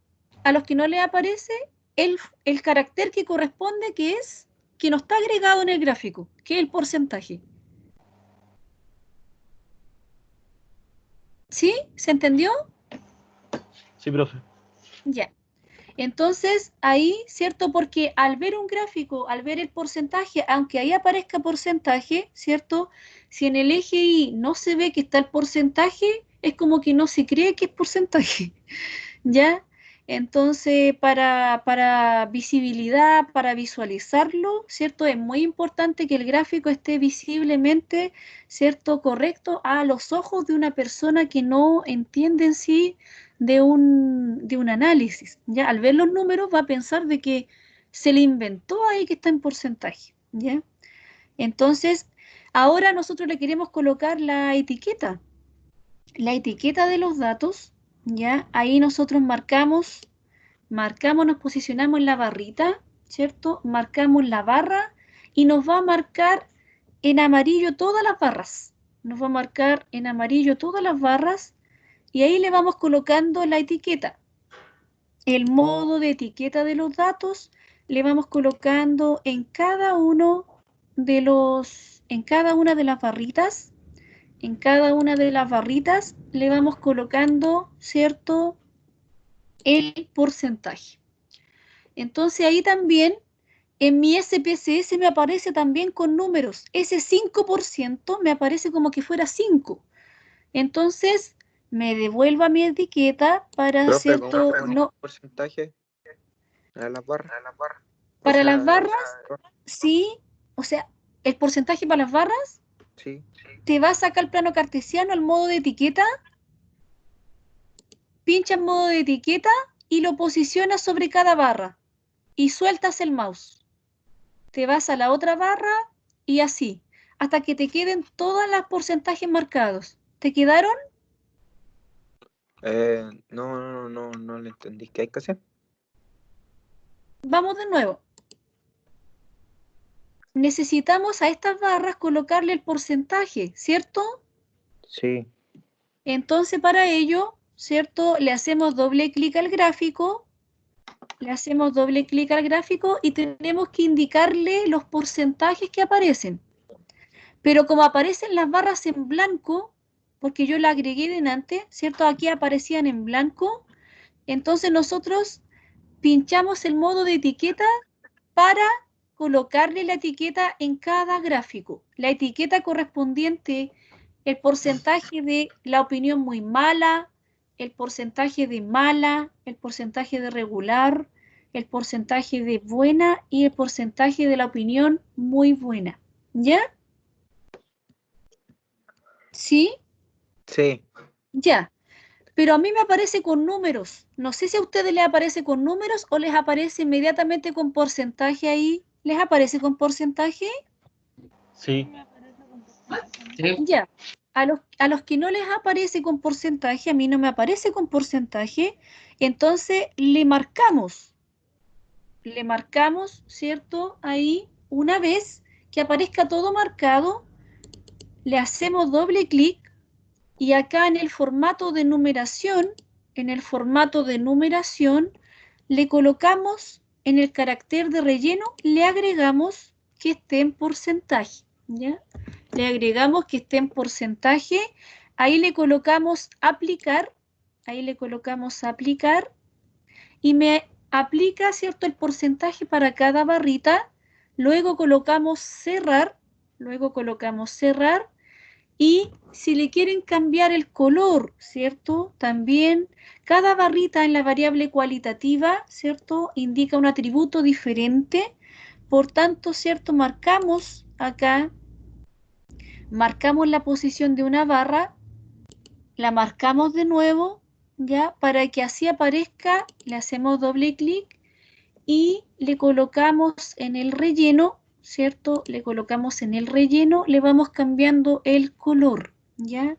a los que no le aparece el carácter que corresponde, que no está agregado en el gráfico, que es el porcentaje. ¿Sí? ¿Se entendió? Sí, profe. Ya. Entonces, ahí, ¿cierto? Porque al ver un gráfico, al ver el porcentaje, aunque ahí aparezca porcentaje, ¿cierto? Si en el eje Y no se ve que está el porcentaje, es como que no se cree que es porcentaje, ¿ya? Entonces, para visibilidad, para visualizarlo, ¿cierto? Es muy importante que el gráfico esté visiblemente, ¿cierto?, correcto a los ojos de una persona que no entiende en sí de un análisis, ¿ya? Al ver los números va a pensar de que se le inventó ahí que está en porcentaje, ¿ya? Entonces, ahora nosotros le queremos colocar la etiqueta de los datos, ¿ya? Ahí nosotros marcamos, nos posicionamos en la barrita, ¿cierto? Marcamos la barra y nos va a marcar en amarillo todas las barras. Nos va a marcar en amarillo todas las barras y ahí le vamos colocando la etiqueta. El modo de etiqueta de los datos le vamos colocando en cada una de las barritas. En cada una de las barritas le vamos colocando, ¿cierto?, el porcentaje. Entonces ahí también en mi SPSS me aparece también con números. Ese 5% me aparece como que fuera 5. Entonces me devuelvo a mi etiqueta para, Profe, ¿cierto? ¿cómo No, porcentaje a las barras? para O sea, las barras, sí, o sea, el porcentaje para las barras, sí. te vas acá al plano cartesiano, al modo de etiqueta, pinchas modo de etiqueta y lo posicionas sobre cada barra y sueltas el mouse. Te vas a la otra barra y así, hasta que te queden todos los porcentajes marcados. ¿Te quedaron? No le entendí. ¿Qué hay que hacer? Vamos de nuevo. Necesitamos a estas barras colocarle el porcentaje, ¿cierto? Sí. Entonces para ello, ¿cierto? Le hacemos doble clic al gráfico. Y tenemos que indicarle los porcentajes que aparecen. Pero como aparecen las barras en blanco, porque yo la agregué delante, ¿cierto? Aquí aparecían en blanco, entonces nosotros pinchamos el modo de etiqueta para colocarle la etiqueta en cada gráfico. La etiqueta correspondiente, el porcentaje de la opinión muy mala, el porcentaje de mala, el porcentaje de regular, el porcentaje de buena y el porcentaje de la opinión muy buena. ¿Ya? ¿Sí? Sí. Ya, pero a mí me aparece con números. No sé si a ustedes les aparece con números o les aparece inmediatamente con porcentaje ahí. ¿Les aparece con porcentaje? Sí. Ya. A los que no les aparece con porcentaje, a mí no me aparece con porcentaje, entonces le marcamos, ¿cierto? Ahí, una vez que aparezca todo marcado, le hacemos doble clic y acá en el formato de numeración, le colocamos en el carácter de relleno, le agregamos que esté en porcentaje, ¿ya? Le agregamos que esté en porcentaje, ahí le colocamos aplicar, y me aplica, ¿cierto?, el porcentaje para cada barrita, luego colocamos cerrar, y si le quieren cambiar el color, ¿cierto? También cada barrita en la variable cualitativa, ¿cierto?, indica un atributo diferente. Por tanto, ¿cierto?, marcamos acá, marcamos la posición de una barra, la marcamos de nuevo, ¿ya? Para que así aparezca, le hacemos doble clic y le colocamos en el relleno, ¿cierto? Le colocamos en el relleno, le vamos cambiando el color, ¿ya?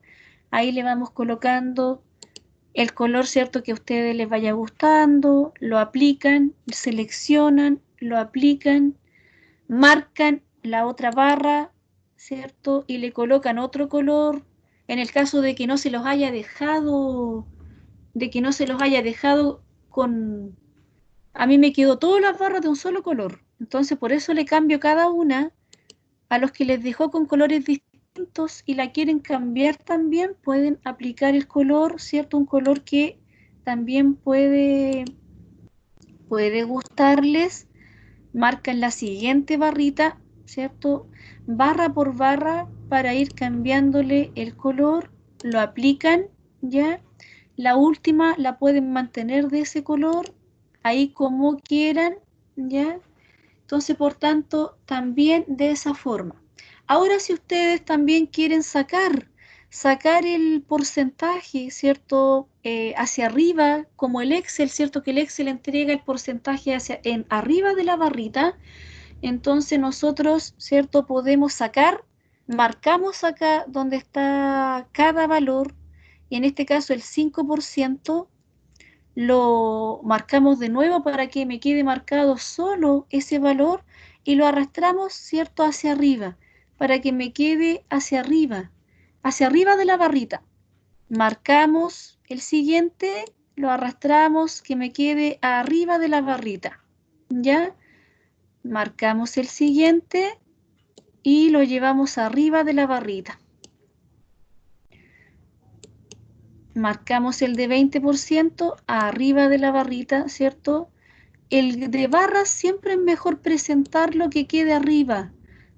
Ahí le vamos colocando el color, ¿cierto?, que a ustedes les vaya gustando, lo aplican, seleccionan, lo aplican, marcan la otra barra, ¿cierto? Y le colocan otro color. En el caso de que no se los haya dejado, con... A mí me quedó todas las barras de un solo color. Entonces, por eso le cambio cada una. A los que les dejó con colores distintos y la quieren cambiar también, pueden aplicar el color, ¿cierto? Un color que también puede gustarles. Marcan la siguiente barrita, ¿cierto? Barra por barra para ir cambiándole el color. Lo aplican, ¿ya? La última la pueden mantener de ese color, ahí como quieran, ¿ya? Entonces, por tanto, también de esa forma. Ahora, si ustedes también quieren sacar el porcentaje, ¿cierto? Hacia arriba, como el Excel, ¿cierto? Que el Excel entrega el porcentaje arriba de la barrita. Entonces, nosotros, ¿cierto? Podemos sacar, marcamos acá donde está cada valor, y en este caso el 5%, lo marcamos de nuevo para que me quede marcado solo ese valor y lo arrastramos, ¿cierto?, hacia arriba, para que me quede hacia arriba de la barrita. Marcamos el siguiente, lo arrastramos, que me quede arriba de la barrita, ¿ya? Marcamos el siguiente y lo llevamos arriba de la barrita. Marcamos el de 20% arriba de la barrita, ¿cierto? El de barras siempre es mejor presentarlo que quede arriba,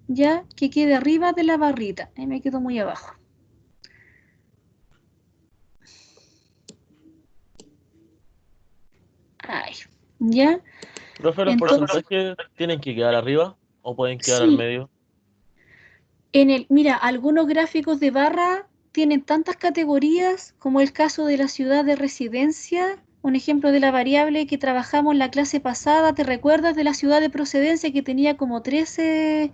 ¿ya? Que quede arriba de la barrita. Ahí me quedo muy abajo. Ahí, ¿ya? Profe, ¿los porcentajes tienen que quedar arriba o pueden quedar al Sí. medio? Mira, algunos gráficos de barra tienen tantas categorías, como el caso de la ciudad de residencia, un ejemplo de la variable que trabajamos en la clase pasada. ¿Te recuerdas de la ciudad de procedencia que tenía como 13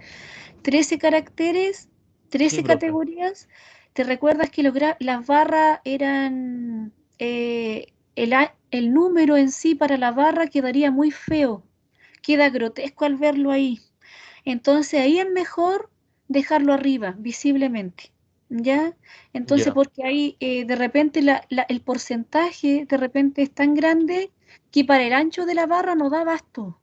caracteres, 13 Sí, profe. categorías? ¿Te recuerdas que las barras eran, el número en sí para la barra quedaría muy feo, queda grotesco al verlo ahí? Entonces ahí es mejor dejarlo arriba, visiblemente, ¿ya? Entonces, Ya. porque ahí de repente el porcentaje de repente es tan grande que para el ancho de la barra no da abasto,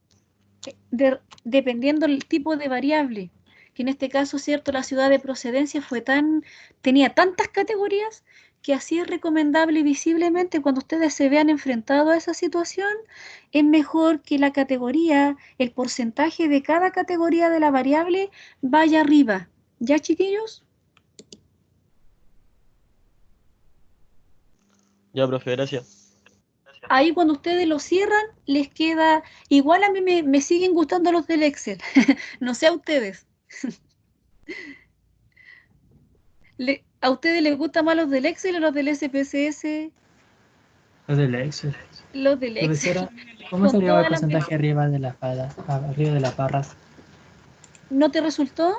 dependiendo del tipo de variable, que en este caso, cierto, la ciudad de procedencia tenía tantas categorías que así es recomendable visiblemente cuando ustedes se vean enfrentados a esa situación, es mejor que la categoría, el porcentaje de cada categoría de la variable vaya arriba. ¿Ya, chiquillos? Ya, profe, gracias. Ahí cuando ustedes lo cierran, les queda... Igual a mí me siguen gustando los del Excel. No sé a ustedes. ¿A ustedes les gustan más los del Excel o los del SPSS? Los del Excel. Los del Excel. Profesora, ¿cómo Con salió todas el las porcentaje arriba de las barras? ¿No te resultó?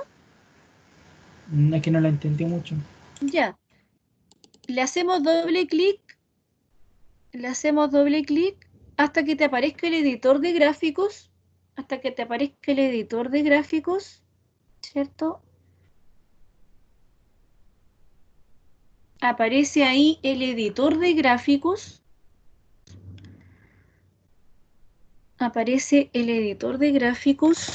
Es que no lo entendí mucho. Ya. Le hacemos doble clic. Le hacemos doble clic hasta que te aparezca el editor de gráficos. Hasta que te aparezca el editor de gráficos. ¿Cierto? Aparece ahí el editor de gráficos. Aparece el editor de gráficos.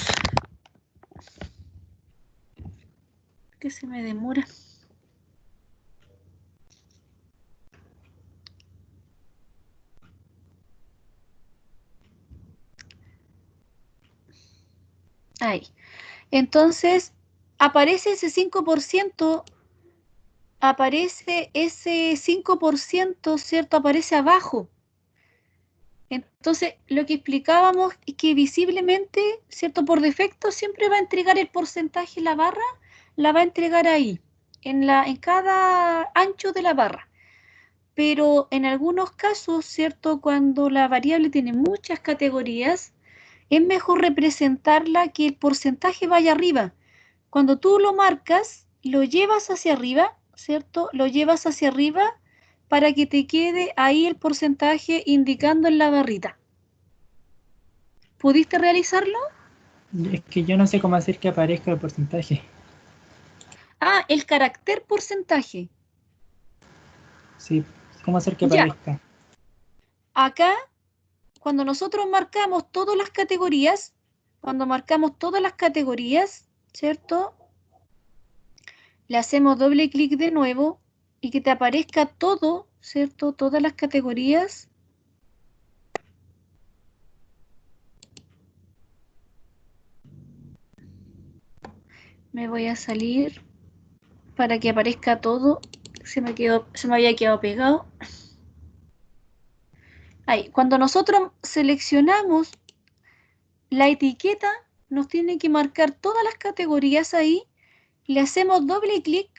Que se me demora. Ahí. Entonces, aparece ese 5%, ¿cierto? Aparece abajo. Entonces, lo que explicábamos es que visiblemente, ¿cierto? Por defecto siempre va a entregar el porcentaje, la barra, la va a entregar ahí, en cada ancho de la barra. Pero en algunos casos, ¿cierto? Cuando la variable tiene muchas categorías, es mejor representarla que el porcentaje vaya arriba. Cuando tú lo marcas, lo llevas hacia arriba, ¿cierto? Lo llevas hacia arriba para que te quede ahí el porcentaje indicando en la barrita. ¿Pudiste realizarlo? Es que yo no sé cómo hacer que aparezca el porcentaje. Ah, el carácter porcentaje. Sí, ¿cómo hacer que Ya. aparezca? Acá, cuando nosotros marcamos todas las categorías, ¿cierto? Le hacemos doble clic de nuevo y que te aparezca todo, ¿cierto? Todas las categorías. Me voy a salir para que aparezca todo. Se me había quedado pegado. Ahí, cuando nosotros seleccionamos la etiqueta, nos tiene que marcar todas las categorías ahí. Le hacemos doble clic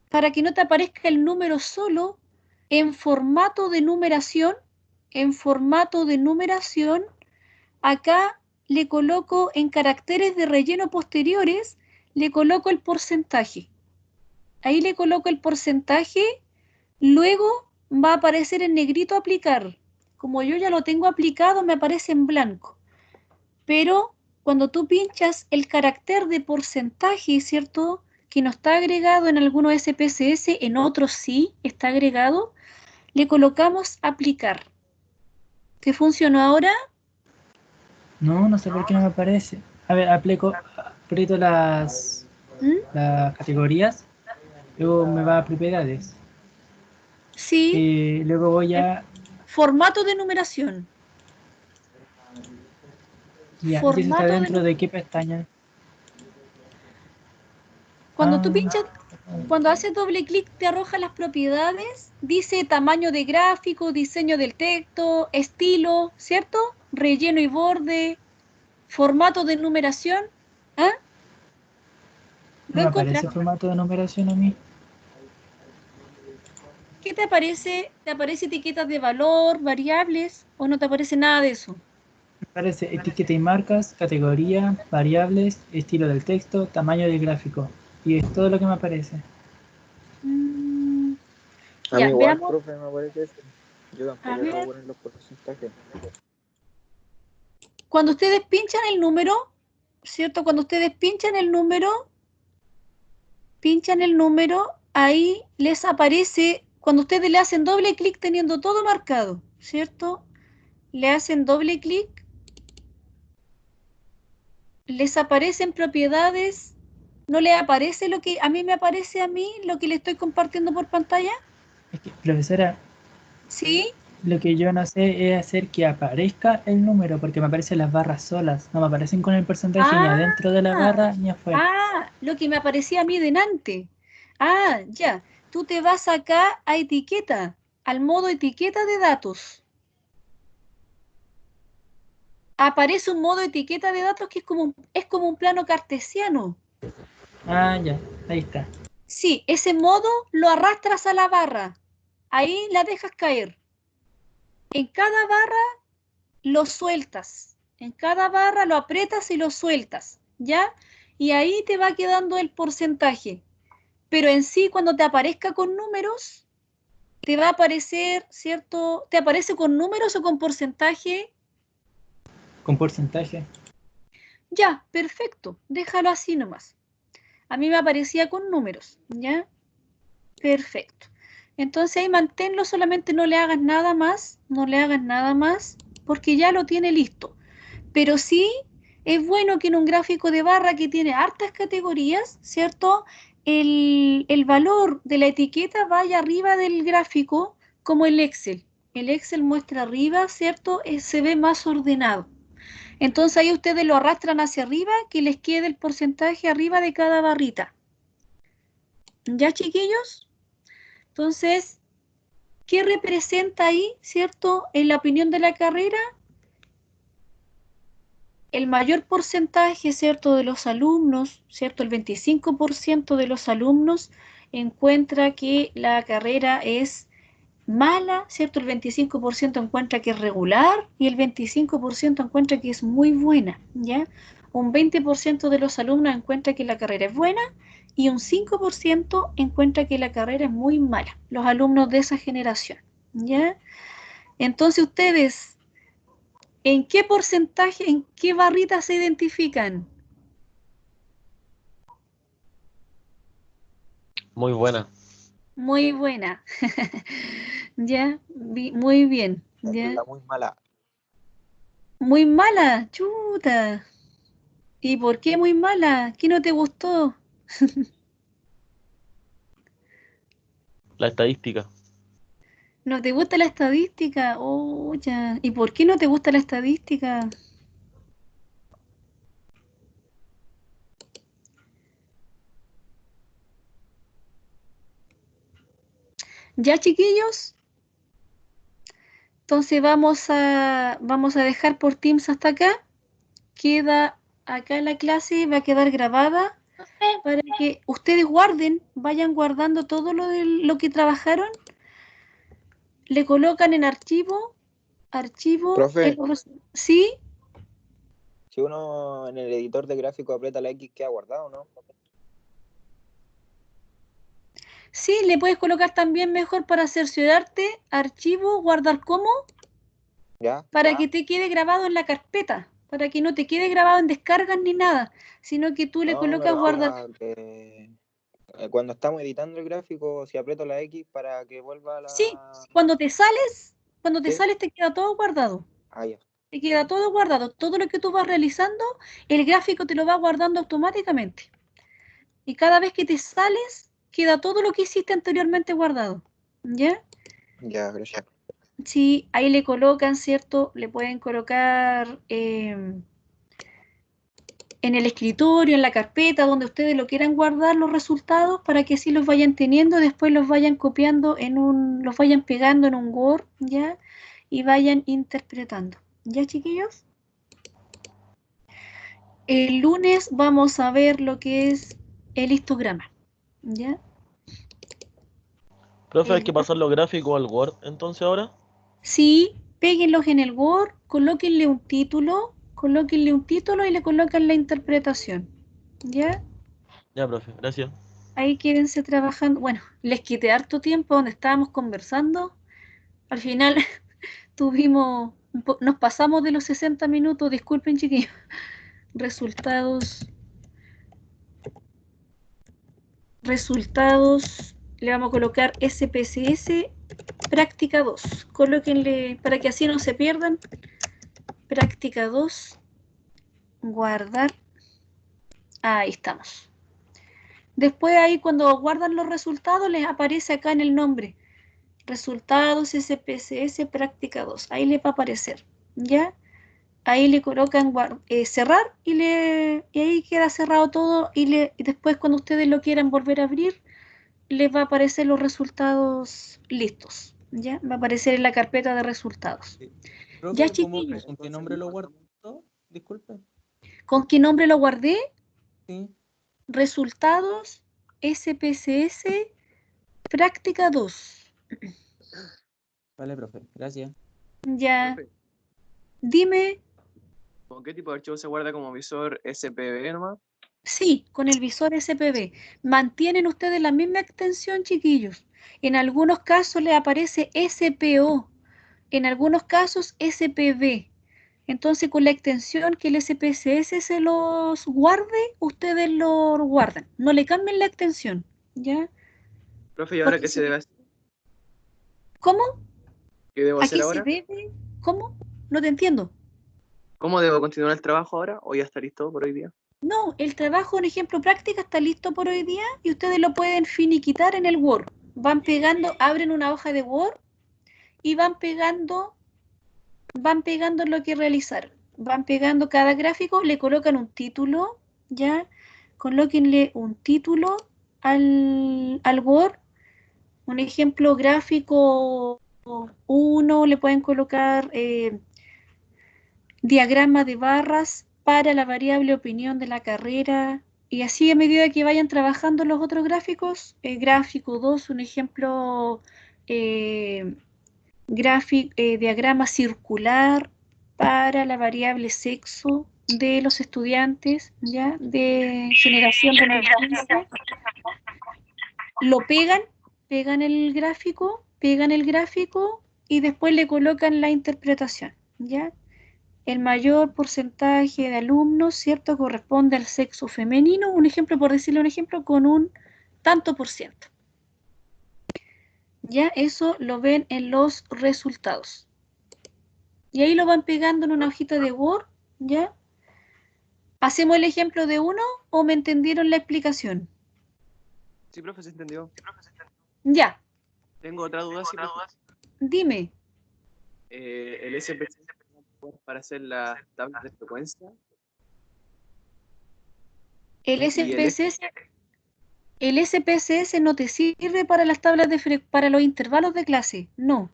para que no te aparezca el número solo en formato de numeración. En formato de numeración, acá le coloco en caracteres de relleno posteriores, le coloco el porcentaje. Ahí le coloco el porcentaje, luego va a aparecer en negrito aplicar. Como yo ya lo tengo aplicado, me aparece en blanco. Pero cuando tú pinchas el carácter de porcentaje, ¿cierto? Que no está agregado en algunos SPSS, en otros sí está agregado, le colocamos aplicar. ¿Te funcionó ahora? No sé por qué no me aparece. A ver, aprieto las categorías, luego me va a propiedades. Sí. Luego voy a... Formato de numeración. Ya, ¿y eso está dentro de qué pestaña? Cuando tú pinchas, cuando haces doble clic te arroja las propiedades, dice tamaño de gráfico, diseño del texto, estilo, ¿cierto? Relleno y borde, formato de numeración. ¿Ah? No me aparece formato de numeración a mí. ¿Qué te aparece? ¿Te aparece etiquetas de valor, variables o no te aparece nada de eso? Me aparece etiqueta y marcas, categoría, variables, estilo del texto, tamaño del gráfico. Y es todo lo que me aparece. A mí igual, veamos. Profe, me aparece eso. Yo tampoco puedo poner los porcentajes. Cuando ustedes pinchan el número, ¿cierto? Cuando ustedes pinchan el número, ahí les aparece, cuando ustedes le hacen doble clic teniendo todo marcado, ¿cierto? Le hacen doble clic, les aparecen propiedades, ¿no les aparece lo que a mí me aparece lo que le estoy compartiendo por pantalla? Es que, profesora, ¿sí? Lo que yo no sé es hacer que aparezca el número, porque me aparecen las barras solas, no me aparecen con el porcentaje ni adentro de la barra ni afuera. Ah, lo que me aparecía a mí delante. Ah, ya. Tú te vas acá a etiqueta, al modo etiqueta de datos. Aparece un modo etiqueta de datos que es como un plano cartesiano. Ah, ya, ahí está. Sí, ese modo lo arrastras a la barra. Ahí la dejas caer. En cada barra lo sueltas. En cada barra lo aprietas y lo sueltas, ¿ya? Y ahí te va quedando el porcentaje. Pero en sí, cuando te aparezca con números, te va a aparecer, ¿cierto? ¿Te aparece con números o con porcentaje? Con porcentaje. Ya, perfecto. Déjalo así nomás. A mí me aparecía con números, ¿ya? Perfecto. Entonces ahí manténlo, solamente no le hagas nada más, no le hagas nada más, porque ya lo tiene listo. Pero sí es bueno que en un gráfico de barra que tiene hartas categorías, ¿cierto? El valor de la etiqueta vaya arriba del gráfico como el Excel. El Excel muestra arriba, ¿cierto? Se ve más ordenado. Entonces ahí ustedes lo arrastran hacia arriba, que les quede el porcentaje arriba de cada barrita. ¿Ya, chiquillos? Entonces, ¿qué representa ahí, cierto? En la opinión de la carrera, el mayor porcentaje, ¿cierto?, de los alumnos, ¿cierto? El 25% de los alumnos encuentra que la carrera es mala, ¿cierto? El 25% encuentra que es regular y el 25% encuentra que es muy buena, ¿ya? Un 20% de los alumnos encuentra que la carrera es buena y un 5% encuentra que la carrera es muy mala, los alumnos de esa generación, ¿ya? Entonces ustedes, ¿en qué porcentaje, en qué barrita se identifican? Muy buena. Muy buena. Ya, muy bien. Ya. Está muy mala. Muy mala, chuta. ¿Y por qué muy mala? ¿Qué no te gustó? La estadística. ¿No te gusta la estadística? Oh, ya. ¿Y por qué no te gusta la estadística? ¿Ya, chiquillos? Entonces vamos a dejar por Teams hasta acá. Queda acá la clase, va a quedar grabada para que ustedes guarden, vayan guardando todo lo que trabajaron. Le colocan en archivo, Profe, ¿sí? si uno en el editor de gráfico aprieta la X, queda guardado, ¿no? Sí, le puedes colocar también mejor para cerciorarte, archivo, guardar como, ¿Ya? para que te quede grabado en la carpeta, para que no te quede grabado en descargas ni nada, sino que tú le No, me colocas refiero guardar. a que cuando estamos editando el gráfico, si aprieto la X para que vuelva a Sí, la... cuando te sales ¿Sí? te queda todo guardado. Ah, ya. Te queda todo guardado. Todo lo que tú vas realizando, el gráfico te lo va guardando automáticamente. Y cada vez que te sales, queda todo lo que hiciste anteriormente guardado. ¿Ya? Ya, gracias. Sí, ahí le colocan, ¿cierto? Le pueden colocar en el escritorio, en la carpeta, donde ustedes lo quieran guardar los resultados para que así los vayan teniendo, después los vayan copiando los vayan pegando en un Word, ¿ya? Y vayan interpretando. ¿Ya, chiquillos? El lunes vamos a ver lo que es el histograma, ¿ya? Profe, hay que pasar los gráficos al Word, entonces ahora. Sí, péguenlos en el Word, colóquenle un título y le colocan la interpretación, ¿ya? Ya, profe, gracias. Ahí quédense trabajando. Bueno, les quité harto tiempo donde estábamos conversando. Al final nos pasamos de los 60 minutos, disculpen chiquillos. Resultados, le vamos a colocar SPSS práctica 2. Colóquenle para que así no se pierdan. Práctica 2, guardar. Ahí estamos. Después ahí cuando guardan los resultados les aparece acá en el nombre. Resultados SPSS práctica 2. Ahí les va a aparecer. ¿Ya? Ahí le colocan cerrar y ahí queda cerrado todo y después cuando ustedes lo quieran volver a abrir les va a aparecer los resultados listos. ¿Ya? Va a aparecer en la carpeta de resultados. Profe, ¿Ya, chiquillos? ¿con qué nombre lo guardo? Disculpe. ¿Con qué nombre lo guardé? Sí. Resultados SPSS práctica 2. Vale, profe, gracias. Ya. Profe, Dime. ¿con qué tipo de archivo se guarda como visor SPB nomás? Sí, con el visor SPB. Mantienen ustedes la misma extensión, chiquillos. En algunos casos les aparece SPO, en algunos casos SPB. Entonces, con la extensión que el SPSS se los guarde, ustedes lo guardan. No le cambien la extensión, ¿ya? Profe, ¿y ahora Porque qué se debe hacer? ¿Cómo? ¿Qué debo ¿A hacer qué se ahora? debe? ¿Cómo? No te entiendo. ¿Cómo debo continuar el trabajo ahora? ¿O ya está listo por hoy día? No, el trabajo en ejemplo práctica está listo por hoy día y ustedes lo pueden finiquitar en el Word. Van pegando, abren una hoja de Word y van pegando lo que realizaron. Van pegando cada gráfico, le colocan un título, ¿ya? Colóquenle un título al Word. Un ejemplo gráfico 1, le pueden colocar diagrama de barras para la variable opinión de la carrera. Y así a medida que vayan trabajando los otros gráficos, gráfico 2, un ejemplo diagrama circular para la variable sexo de los estudiantes, ¿ya? De generación de emergencia. Lo pegan el gráfico y después le colocan la interpretación, ¿ya? El mayor porcentaje de alumnos, ¿cierto? Corresponde al sexo femenino, un ejemplo, por decirle un ejemplo, con un tanto por ciento. Ya eso lo ven en los resultados. Y ahí lo van pegando en una hojita de Word, ¿ya? ¿Hacemos el ejemplo de uno o me entendieron la explicación? Sí, profe, se entendió. Ya. Tengo otra duda, sí, profe. Dime. El SPSS para hacer las tablas de frecuencia. El SPSS no te sirve para las tablas para los intervalos de clase, no.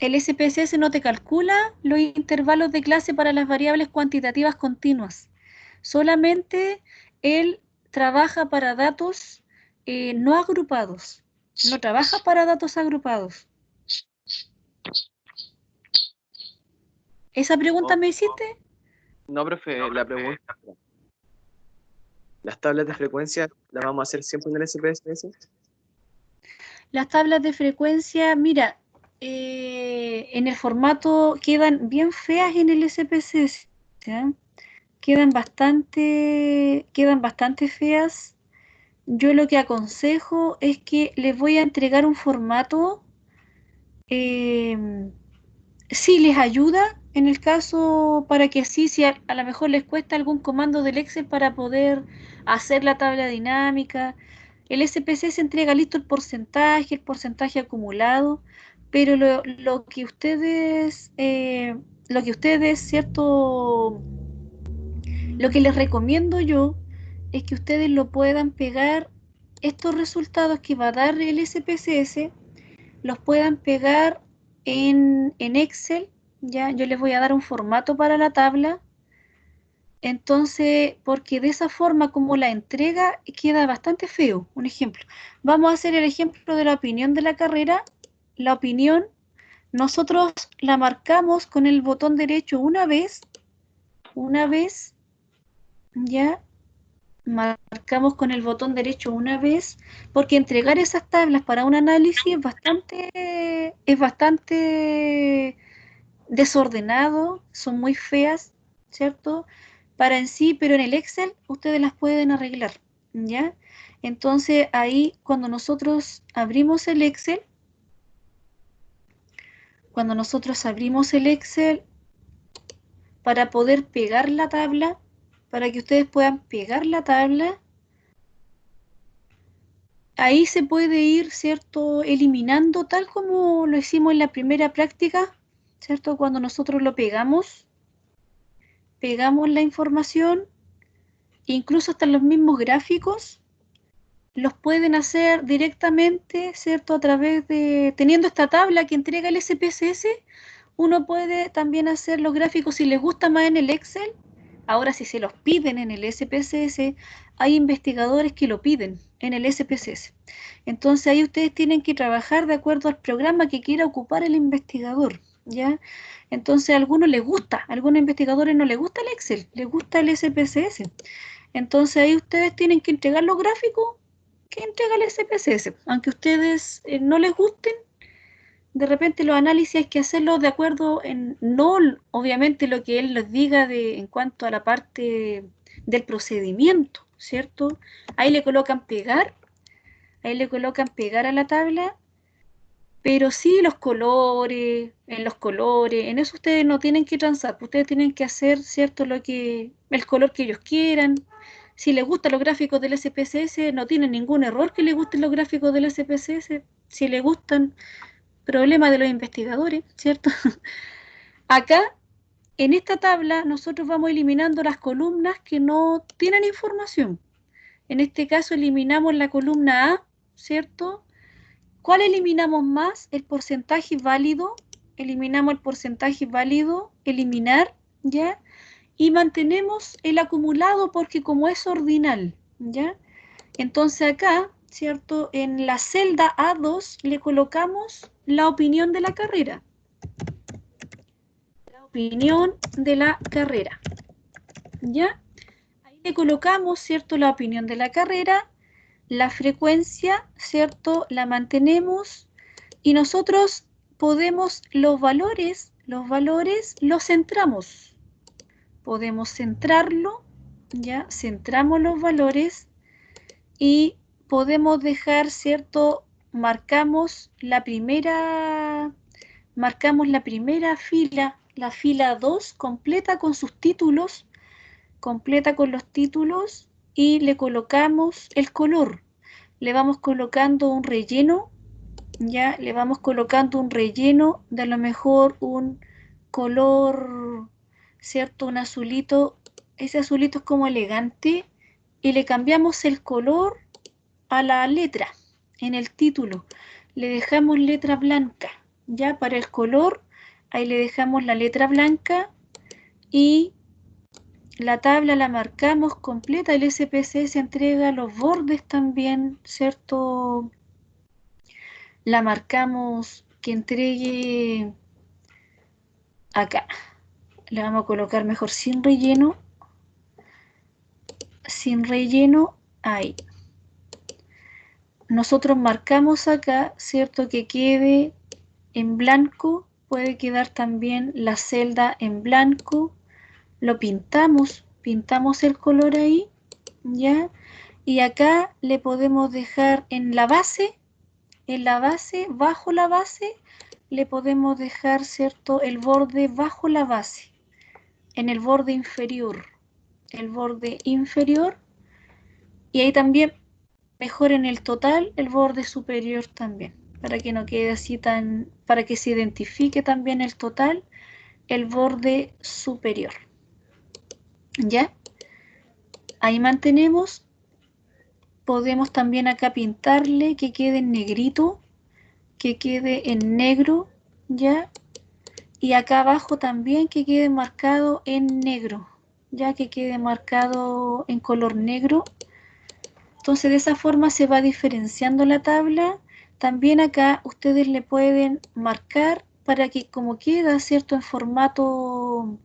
El SPSS no te calcula los intervalos de clase para las variables cuantitativas continuas. Solamente él trabaja para datos no agrupados. No trabaja para datos agrupados. ¿Esa pregunta me hiciste? No, profe, la pregunta. ¿Las tablas de frecuencia las vamos a hacer siempre en el SPSS? Las tablas de frecuencia, mira, en el formato quedan bien feas en el SPSS, ¿ya? Quedan bastante feas. Yo lo que aconsejo es que les voy a entregar un formato, si les ayuda, en el caso para que así, si a lo mejor les cuesta algún comando del Excel para poder hacer la tabla dinámica. El SPC se entrega listo el porcentaje acumulado, pero lo que ustedes, ¿cierto? Lo que les recomiendo yo es que ustedes lo puedan pegar, estos resultados que va a dar el SPSS, los puedan pegar en Excel, ¿ya? Yo les voy a dar un formato para la tabla. Entonces, porque de esa forma como la entrega queda bastante feo. Un ejemplo. Vamos a hacer el ejemplo de la opinión de la carrera. La opinión, nosotros la marcamos con el botón derecho una vez, ya, marcamos con el botón derecho una vez, porque entregar esas tablas para un análisis es bastante desordenado, son muy feas, ¿cierto? Para en sí, pero en el Excel ustedes las pueden arreglar, ¿ya? Entonces ahí cuando nosotros abrimos el Excel, para poder pegar la tabla, para que ustedes puedan pegar la tabla, ahí se puede ir, ¿cierto? Eliminando tal como lo hicimos en la primera práctica, ¿cierto? Cuando nosotros lo pegamos la información, incluso hasta los mismos gráficos, los pueden hacer directamente, ¿cierto? A través de, teniendo esta tabla que entrega el SPSS, uno puede también hacer los gráficos, si les gusta más en el Excel, Ahora, si se los piden en el SPSS, hay investigadores que lo piden en el SPSS. Entonces ahí ustedes tienen que trabajar de acuerdo al programa que quiera ocupar el investigador, ¿ya? Entonces a algunos les gusta, a algunos investigadores no les gusta el Excel, les gusta el SPSS. Entonces ahí ustedes tienen que entregar los gráficos que entrega el SPSS. Aunque a ustedes no les gusten, de repente los análisis hay que hacerlos de acuerdo no obviamente lo que él les diga en cuanto a la parte del procedimiento, ¿cierto? Ahí le colocan pegar a la tabla, pero sí en los colores, en eso ustedes no tienen que transar, ustedes tienen que hacer, ¿cierto? El color que ellos quieran. Si les gustan los gráficos del SPSS, no tienen ningún error que les gusten los gráficos del SPSS. Si les gustan, problema de los investigadores, ¿cierto? Acá, en esta tabla, nosotros vamos eliminando las columnas que no tienen información. En este caso, eliminamos la columna A, ¿cierto? ¿Cuál eliminamos más? El porcentaje válido. Eliminamos el porcentaje válido, eliminar, ¿ya? Y mantenemos el acumulado porque como es ordinal, ¿ya? Entonces acá, ¿cierto? En la celda A2 le colocamos la opinión de la carrera. La opinión de la carrera, ¿ya? Ahí le colocamos, ¿cierto? La opinión de la carrera, la frecuencia, ¿cierto? La mantenemos y nosotros podemos, los valores los centramos. Podemos centrarlo, ¿ya? Centramos los valores y podemos dejar, ¿cierto? Marcamos la primera fila, la fila 2, completa con sus títulos, completa con los títulos y le colocamos el color. Le vamos colocando un relleno, ya le vamos colocando un relleno de a lo mejor un color, ¿cierto? Un azulito, ese azulito es como elegante y le cambiamos el color a la letra en el título. Le dejamos letra blanca, ya para el color, ahí le dejamos la letra blanca y la tabla la marcamos completa. El SPSS entrega los bordes también, ¿cierto? La marcamos que entregue acá. Le vamos a colocar mejor sin relleno. Sin relleno, ahí. Nosotros marcamos acá, ¿cierto? Que quede en blanco. Puede quedar también la celda en blanco. Lo pintamos el color ahí, ¿ya? Y acá le podemos dejar en la base, bajo la base, le podemos dejar, ¿cierto? El borde bajo la base, en el borde inferior, y ahí también mejor en el total, el borde superior también, para que no quede así para que se identifique también el total, el borde superior. ¿Ya? Ahí mantenemos. Podemos también acá pintarle que quede en negrito, que quede en negro, ¿ya? Y acá abajo también que quede marcado en negro, ya que quede marcado en color negro. Entonces de esa forma se va diferenciando la tabla. También acá ustedes le pueden marcar para que como queda, ¿cierto? En formato...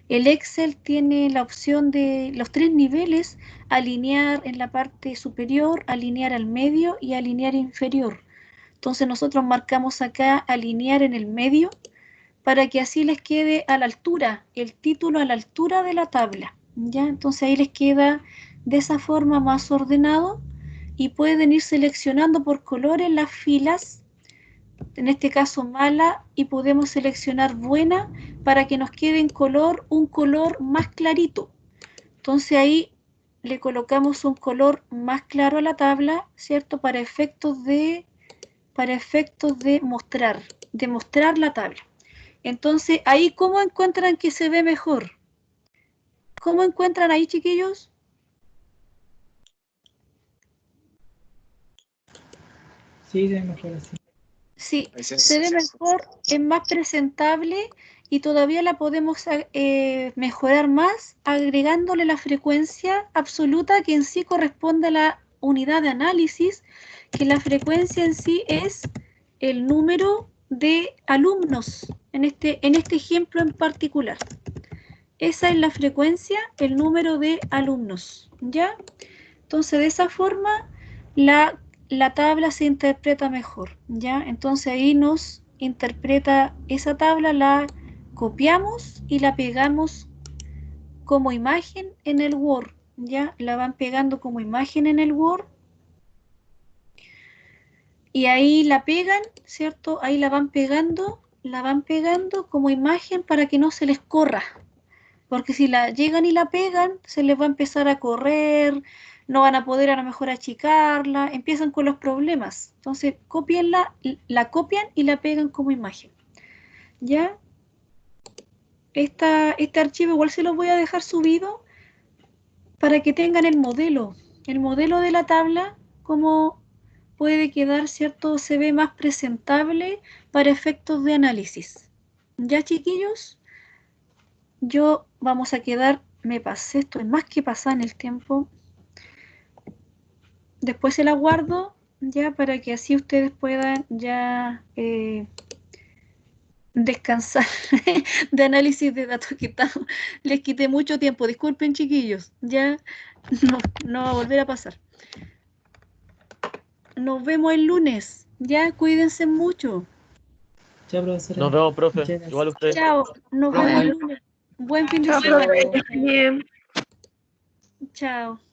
El Excel tiene la opción de los 3 niveles, alinear en la parte superior, alinear al medio y alinear inferior. Entonces nosotros marcamos acá alinear en el medio para que así les quede a la altura, el título a la altura de la tabla, ¿ya? Entonces ahí les queda de esa forma más ordenado y pueden ir seleccionando por colores las filas, en este caso mala, y podemos seleccionar buena para que nos quede en color, un color más clarito. Entonces ahí le colocamos un color más claro a la tabla, ¿cierto? Para efectos de mostrar la tabla. Entonces ahí, ¿cómo encuentran que se ve mejor? ¿Cómo encuentran ahí, chiquillos? Sí, se ve mejor así. Sí, se ve mejor, es más presentable y todavía la podemos mejorar más agregándole la frecuencia absoluta que en sí corresponde a la unidad de análisis, que la frecuencia en sí es el número de alumnos, en este ejemplo en particular. Esa es la frecuencia, el número de alumnos, ¿ya? Entonces, de esa forma, la tabla se interpreta mejor, ¿ya? Entonces, ahí nos interpreta esa tabla, la copiamos y la pegamos como imagen en el Word, ¿ya? La van pegando como imagen en el Word y ahí la pegan, ¿cierto? Ahí la van pegando como imagen para que no se les corra, porque si la llegan y la pegan, se les va a empezar a correr, no van a poder a lo mejor achicarla, empiezan con los problemas. Entonces, cópienla, la copian y la pegan como imagen, ¿ya? Este archivo igual se lo voy a dejar subido para que tengan el modelo de la tabla, como puede quedar, ¿cierto? Se ve más presentable para efectos de análisis. ¿Ya, chiquillos? Yo vamos a quedar, me pasé, estoy más que pasada en el tiempo. Después se la guardo, ya, para que así ustedes puedan ya descansar de análisis de datos que les quité mucho tiempo. Disculpen, chiquillos, ya no va a volver a pasar. Nos vemos el lunes, ya, cuídense mucho. Chao, profesora. Nos vemos, profe. Muchas gracias. Igual usted. Chao, nos vemos el lunes. Buen fin de semana. Bien. Chao.